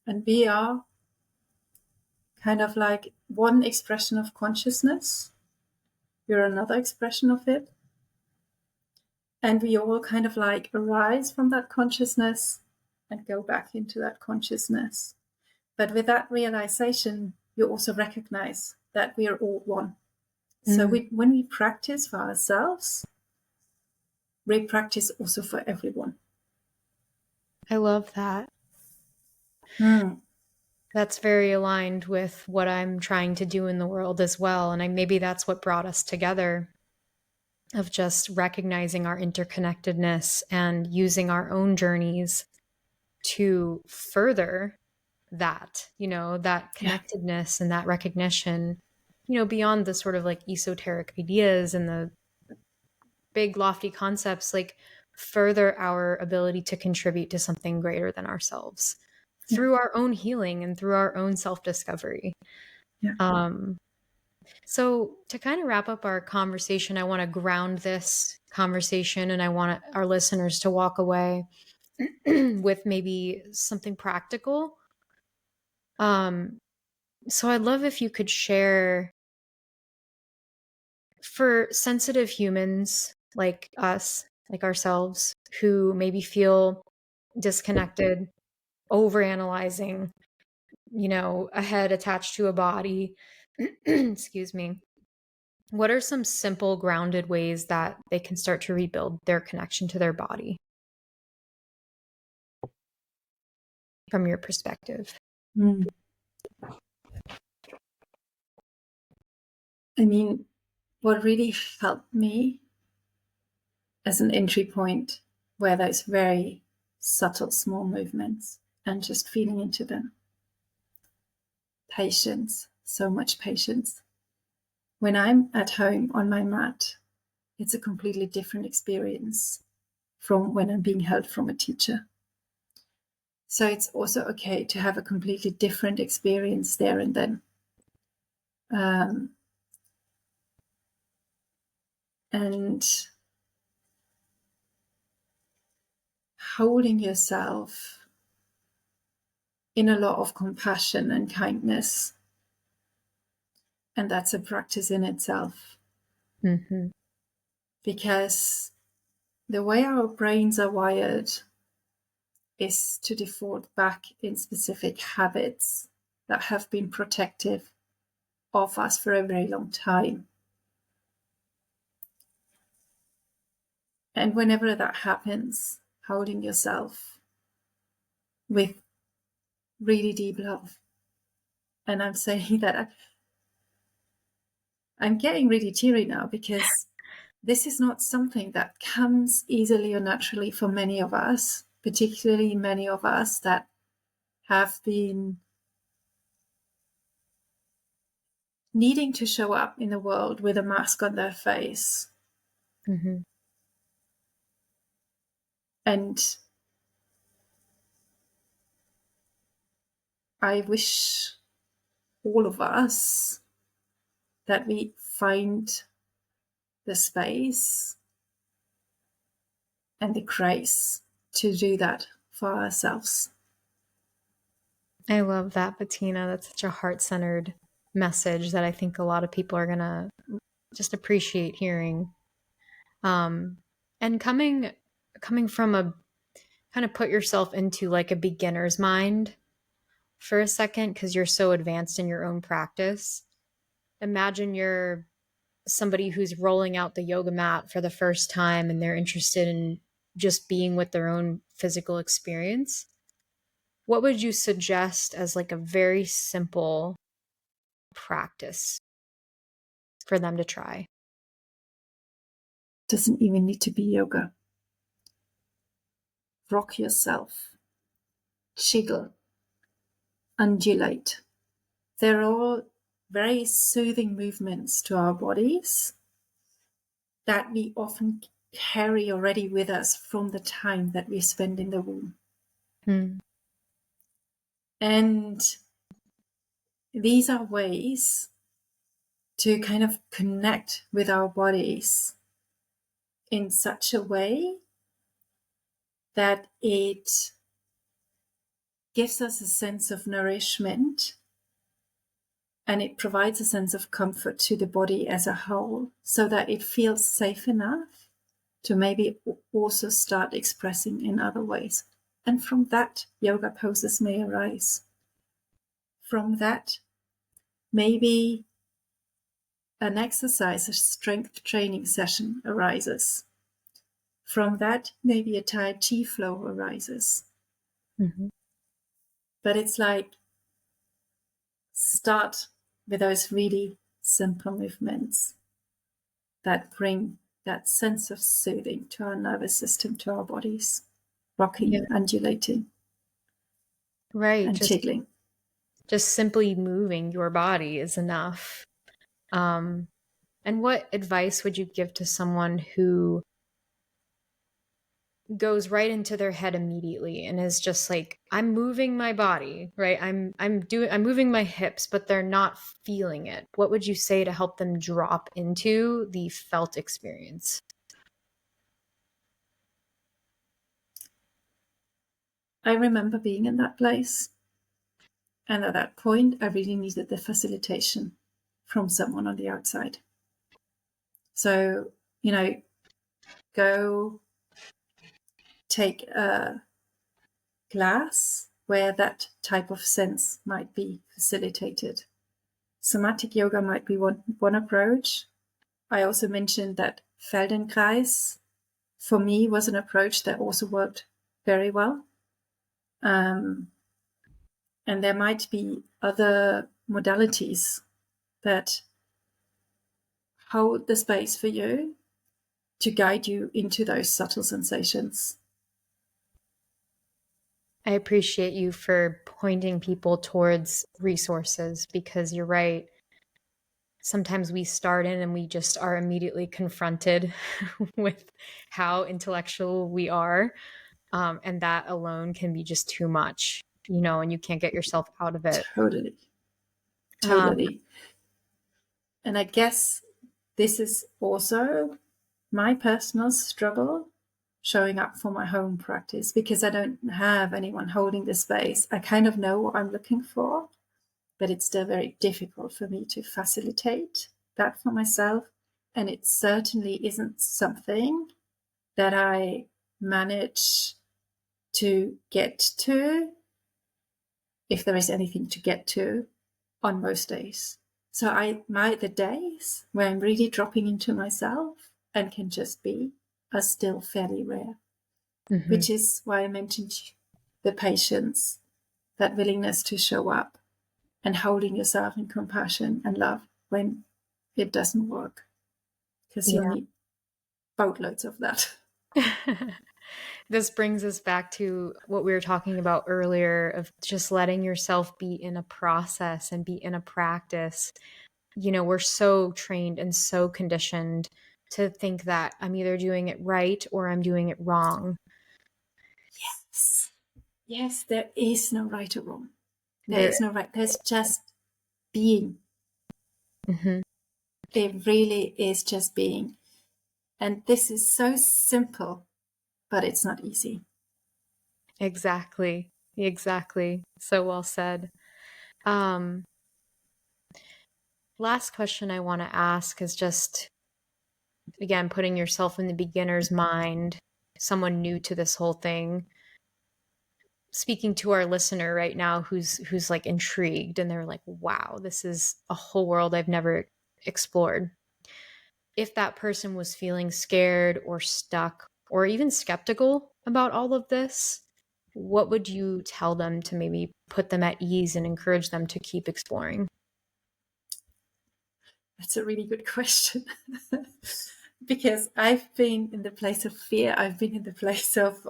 And we are kind of like one expression of consciousness. We're another expression of it. And we all kind of like arise from that consciousness and go back into that consciousness. But with that realization, you also recognize that we are all one. So when we practice for ourselves, we practice also for everyone. I love that. That's very aligned with what I'm trying to do in the world as well. And maybe that's what brought us together, of just recognizing our interconnectedness and using our own journeys to further that, that connectedness and that recognition, beyond the sort of like esoteric ideas and the big lofty concepts, like further our ability to contribute to something greater than ourselves through our own healing and through our own self-discovery. So to kind of wrap up our conversation, I want to ground this conversation, and I want our listeners to walk away with maybe something practical. So I'd love if you could share, for sensitive humans like us, like ourselves, who maybe feel disconnected, overanalyzing, a head attached to a body, excuse me. What are some simple, grounded ways that they can start to rebuild their connection to their body from your perspective? I mean, what really helped me as an entry point were those very subtle, small movements and just feeling into them. Patience, so much patience. When I'm at home on my mat, it's a completely different experience from when I'm being held from a teacher. So it's also okay to have a completely different experience there and then. And holding yourself in a lot of compassion and kindness. And that's a practice in itself. Mm-hmm. Because the way our brains are wired is to default back in specific habits that have been protective of us for a very long time. And whenever that happens, holding yourself with really deep love. And I'm saying that I'm getting really teary now, because this is not something that comes easily or naturally for many of us, particularly many of us that have been needing to show up in the world with a mask on their face. Mm-hmm. And I wish all of us that we find the space and the grace to do that for ourselves. I love that, Bettina. That's such a heart-centered message that I think a lot of people are gonna just appreciate hearing. And coming from a kind of put yourself into like a beginner's mind for a second, because you're so advanced in your own practice. Imagine you're somebody who's rolling out the yoga mat for the first time and they're interested in just being with their own physical experience. What would you suggest as like a very simple practice for them to try? Doesn't even need to be yoga. Rock yourself, jiggle, undulate. They're all very soothing movements to our bodies that we often carry already with us from the time that we spend in the womb. And these are ways to kind of connect with our bodies in such a way that it gives us a sense of nourishment, and it provides a sense of comfort to the body as a whole, so that it feels safe enough to maybe also start expressing in other ways. And from that, yoga poses may arise. From that, maybe an exercise, a strength training session arises. From that, maybe a Tai Chi flow arises. Mm-hmm. But it's like, start with those really simple movements that bring that sense of soothing to our nervous system, to our bodies, rocking, Yeah. undulating, Right. and jiggling. Just simply moving your body is enough. And what advice would you give to someone who goes right into their head immediately and is just like, I'm moving my body, right? I'm moving my hips, but they're not feeling it. What would you say to help them drop into the felt experience? I remember being in that place. And at that point, I really needed the facilitation from someone on the outside. So, go take a class where that type of sense might be facilitated. Somatic yoga might be one approach. I also mentioned that Feldenkrais, for me, was an approach that also worked very well. And there might be other modalities that hold the space for you to guide you into those subtle sensations. I appreciate you for pointing people towards resources, because you're right. Sometimes we start in and we just are immediately confronted with how intellectual we are. And that alone can be just too much, and you can't get yourself out of it. Totally. And I guess this is also my personal struggle showing up for my home practice because I don't have anyone holding the space. I kind of know what I'm looking for, but it's still very difficult for me to facilitate that for myself. And it certainly isn't something that I manage to get to, if there is anything to get to, on most days. So the days where I'm really dropping into myself and can just be are still fairly rare, which is why I mentioned the patience, that willingness to show up and holding yourself in compassion and love when it doesn't work, because you'll need boatloads of that. This brings us back to what we were talking about earlier of just letting yourself be in a process and be in a practice. You know, we're so trained and so conditioned to think that I'm either doing it right or I'm doing it wrong. Yes, there is no right or wrong. There is no right. There's just being. There really is just being. And this is so simple, but it's not easy. Exactly. So well said. Last question I want to ask is just, again, putting yourself in the beginner's mind, someone new to this whole thing, speaking to our listener right now who's like intrigued and they're like, wow, this is a whole world I've never explored. If that person was feeling scared or stuck or even skeptical about all of this, what would you tell them to maybe put them at ease and encourage them to keep exploring? That's a really good question. Because I've been in the place of fear. I've been in the place of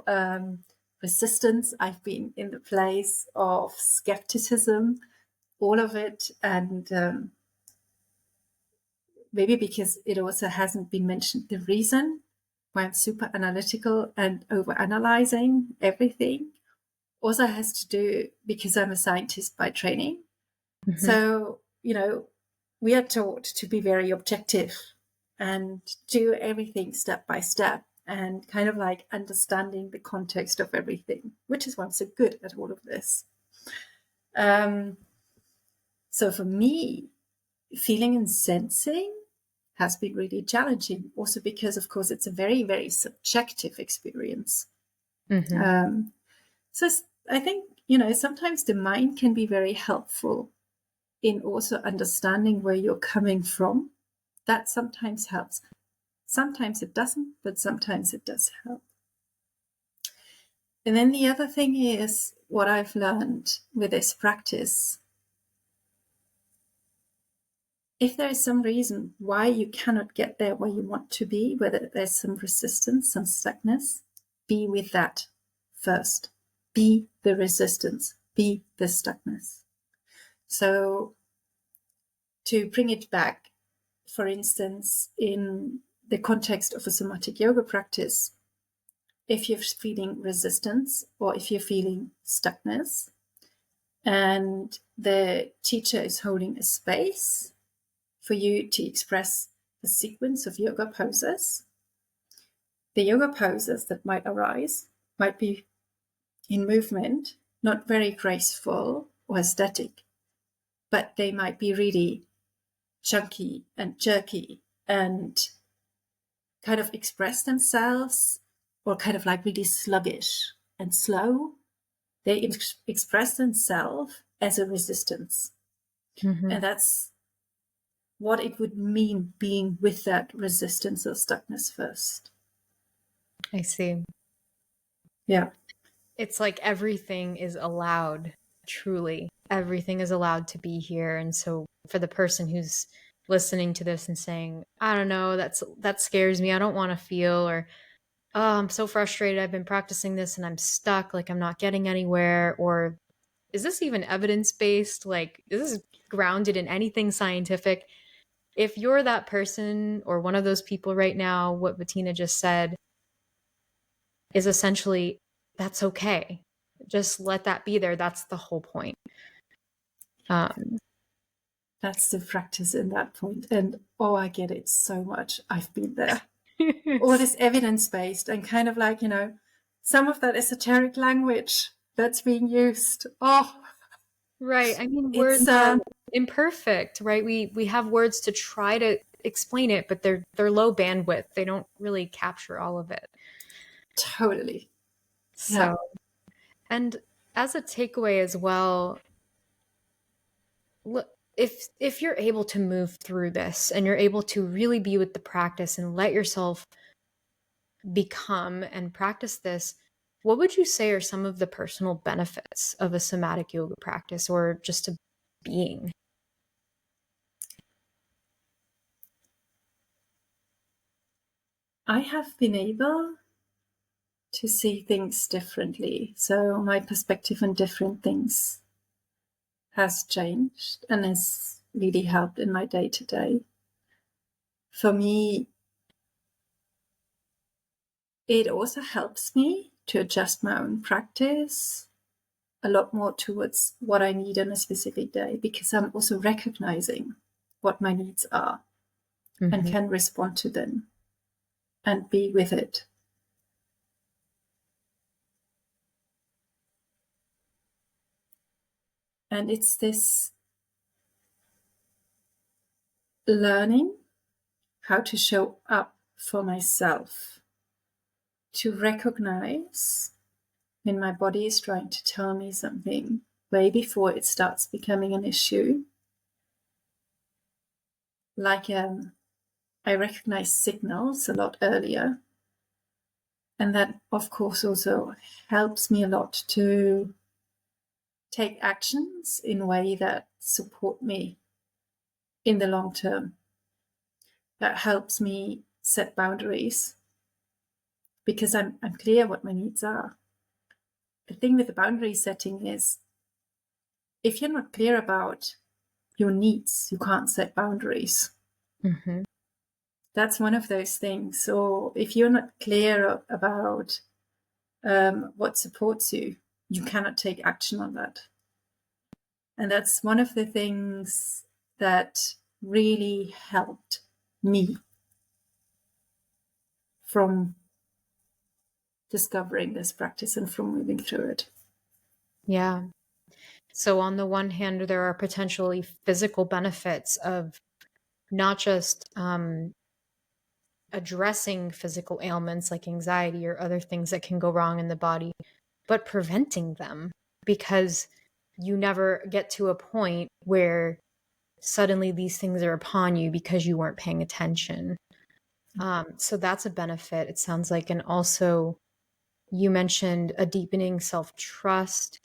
resistance. I've been in the place of skepticism, all of it. And maybe because it also hasn't been mentioned, the reason why I'm super analytical and over-analyzing everything also has to do because I'm a scientist by training. So, we are taught to be very objective and do everything step by step and kind of like understanding the context of everything, which is why I'm so good at all of this. So for me, feeling and sensing has been really challenging, also because, of course, it's a very, very subjective experience. So I think, sometimes the mind can be very helpful in also understanding where you're coming from. That sometimes helps. Sometimes it doesn't, but sometimes it does help. And then the other thing is what I've learned with this practice. If there is some reason why you cannot get there where you want to be, whether there's some resistance, some stuckness, be with that first. Be the resistance, be the stuckness. So to bring it back, for instance, in the context of a somatic yoga practice, if you're feeling resistance or if you're feeling stuckness and the teacher is holding a space for you to express the sequence of yoga poses, the yoga poses that might arise might be in movement, not very graceful or aesthetic, but they might be really chunky and jerky and kind of express themselves, or kind of like really sluggish and slow. They express themselves as a resistance. And that's what it would mean being with that resistance or stuckness first. I see. Yeah. It's like everything is allowed, truly. Everything is allowed to be here. And so for the person who's listening to this and saying, I don't know, that scares me, I don't want to feel, or oh, I'm so frustrated, I've been practicing this and I'm stuck, like I'm not getting anywhere, or is this even evidence-based? Like, is this grounded in anything scientific? If you're that person or one of those people right now, what Bettina just said is essentially, that's okay. Just let that be there. That's the whole point. That's the practice in that point. And oh, I get it so much. I've been there. all this evidence-based and kind of like, some of that esoteric language that's being used. Oh, right. I mean, it's words are imperfect, right? We have words to try to explain it, but they're low bandwidth. They don't really capture all of it. totally. So, Yeah. and as a takeaway as well, if you're able to move through this and you're able to really be with the practice and let yourself become and practice this, what would you say are some of the personal benefits of a somatic yoga practice or just a being? I have been able to see things differently. So my perspective on different things has changed and has really helped in my day-to-day. For me, it also helps me to adjust my own practice a lot more towards what I need on a specific day, because I'm also recognizing what my needs are and can respond to them and be with it. And it's this learning how to show up for myself, to recognize when my body is trying to tell me something way before it starts becoming an issue. Like I recognize signals a lot earlier. And that, of course, also helps me a lot to take actions in a way that support me in the long term. That helps me set boundaries because I'm clear what my needs are. The thing with the boundary setting is if you're not clear about your needs, you can't set boundaries. Mm-hmm. That's one of those things. So if you're not clear about what supports you, you cannot take action on that. And that's one of the things that really helped me from discovering this practice and from moving through it. Yeah. So on the one hand, there are potentially physical benefits of not just addressing physical ailments like anxiety or other things that can go wrong in the body, but preventing them, because you never get to a point where suddenly these things are upon you because you weren't paying attention. So that's a benefit, it sounds like. And also, you mentioned a deepening self-trust,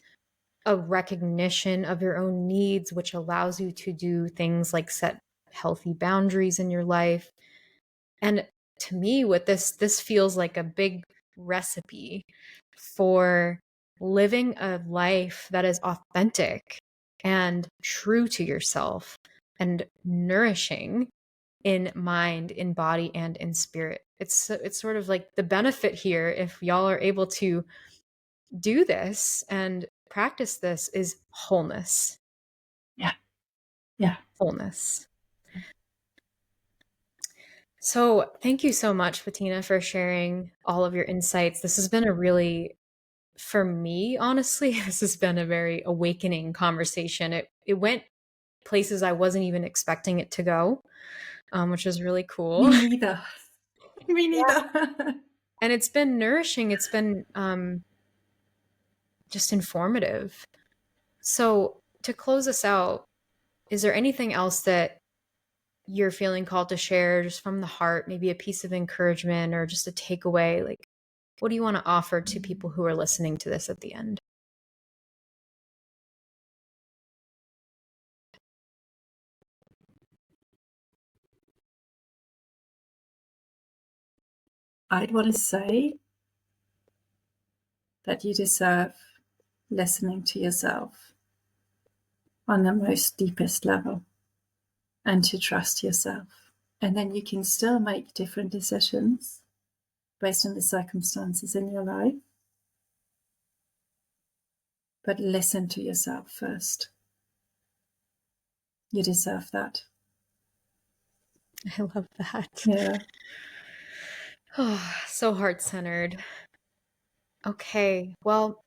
a recognition of your own needs, which allows you to do things like set healthy boundaries in your life. And to me, what this feels like a big recipe for living a life that is authentic and true to yourself and nourishing in mind, in body, and in spirit. It's sort of like the benefit here, if y'all are able to do this and practice this, is wholeness. Yeah. Yeah. Wholeness. So thank you so much, Bettina, for sharing all of your insights. This has been a really, for me, honestly, this has been a very awakening conversation. It went places I wasn't even expecting it to go, which is really cool. Me neither. Me neither. And it's been nourishing. It's been just informative. So to close us out, is there anything else that you're feeling called to share just from the heart, maybe a piece of encouragement or just a takeaway? Like, what do you want to offer to people who are listening to this at the end? I'd want to say that you deserve listening to yourself on the most deepest level and to trust yourself. And then you can still make different decisions based on the circumstances in your life. But listen to yourself first. You deserve that. I love that. Yeah. So heart-centered. Okay, well,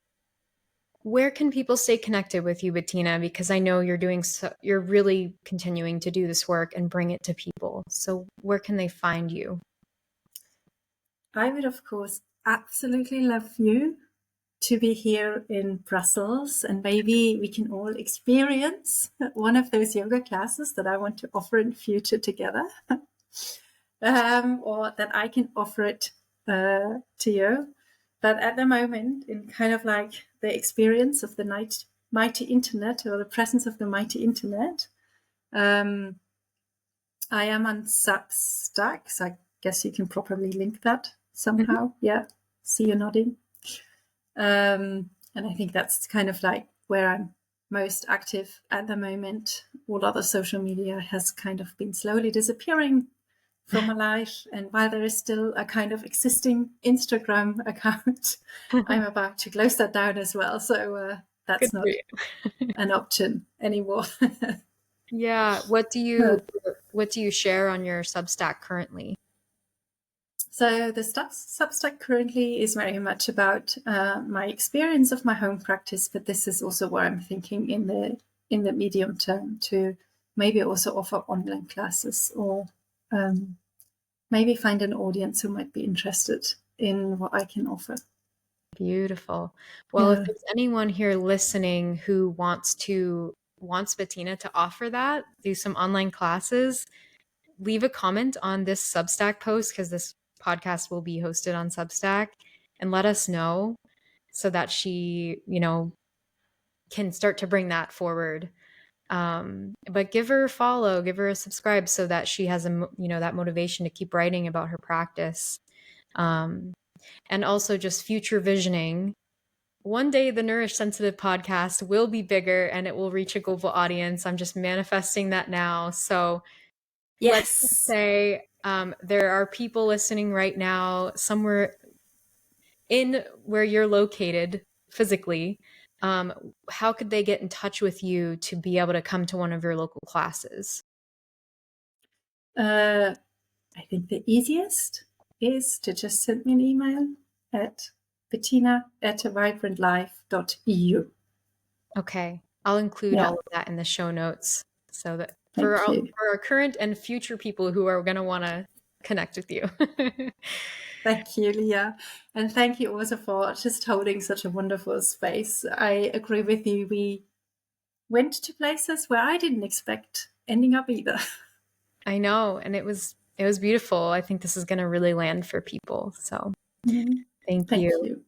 where can people stay connected with you, Bettina? Because I know you're really continuing to do this work and bring it to people. So where can they find you? I would, of course, absolutely love you to be here in Brussels, and maybe we can all experience one of those yoga classes that I want to offer in the future together, or that I can offer it to you. But at the moment, in kind of like the experience of the mighty internet, or the presence of the mighty internet, I am on Substack, so I guess you can probably link that somehow. Yeah, see you nodding. And I think that's kind of like where I'm most active at the moment. All other social media has kind of been slowly disappearing from my life. And while there is still a kind of existing Instagram account, I'm about to close that down as well. So that's Good for not you. an option anymore. Yeah. What do you share on your Substack currently? So the Substack currently is very much about my experience of my home practice, but this is also where I'm thinking in the medium term to maybe also offer online classes, or maybe find an audience who might be interested in what I can offer. Beautiful. Well, if Yeah. there's anyone here listening who wants Bettina to offer that, do some online classes, leave a comment on this Substack post, because this podcast will be hosted on Substack, and let us know so that she, can start to bring that forward. But give her a follow, give her a subscribe so that she has that motivation to keep writing about her practice. Um, and also just future visioning. One day the Nourish Sensitive podcast will be bigger and it will reach a global audience. I'm just manifesting that now. So let's just Yes. say there are people listening right now somewhere in where you're located physically. How could they get in touch with you to be able to come to one of your local classes? I think the easiest is to just send me an email at bettina@vibrantlife.eu. Okay. I'll include Yeah. all of that in the show notes so that Thank you. for our current and future people who are going to want to connect with you. Thank you, Leah. And thank you also for just holding such a wonderful space. I agree with you. We went to places where I didn't expect ending up either. I know, and it was beautiful. I think this is going to really land for people. So, thank Thank you. you.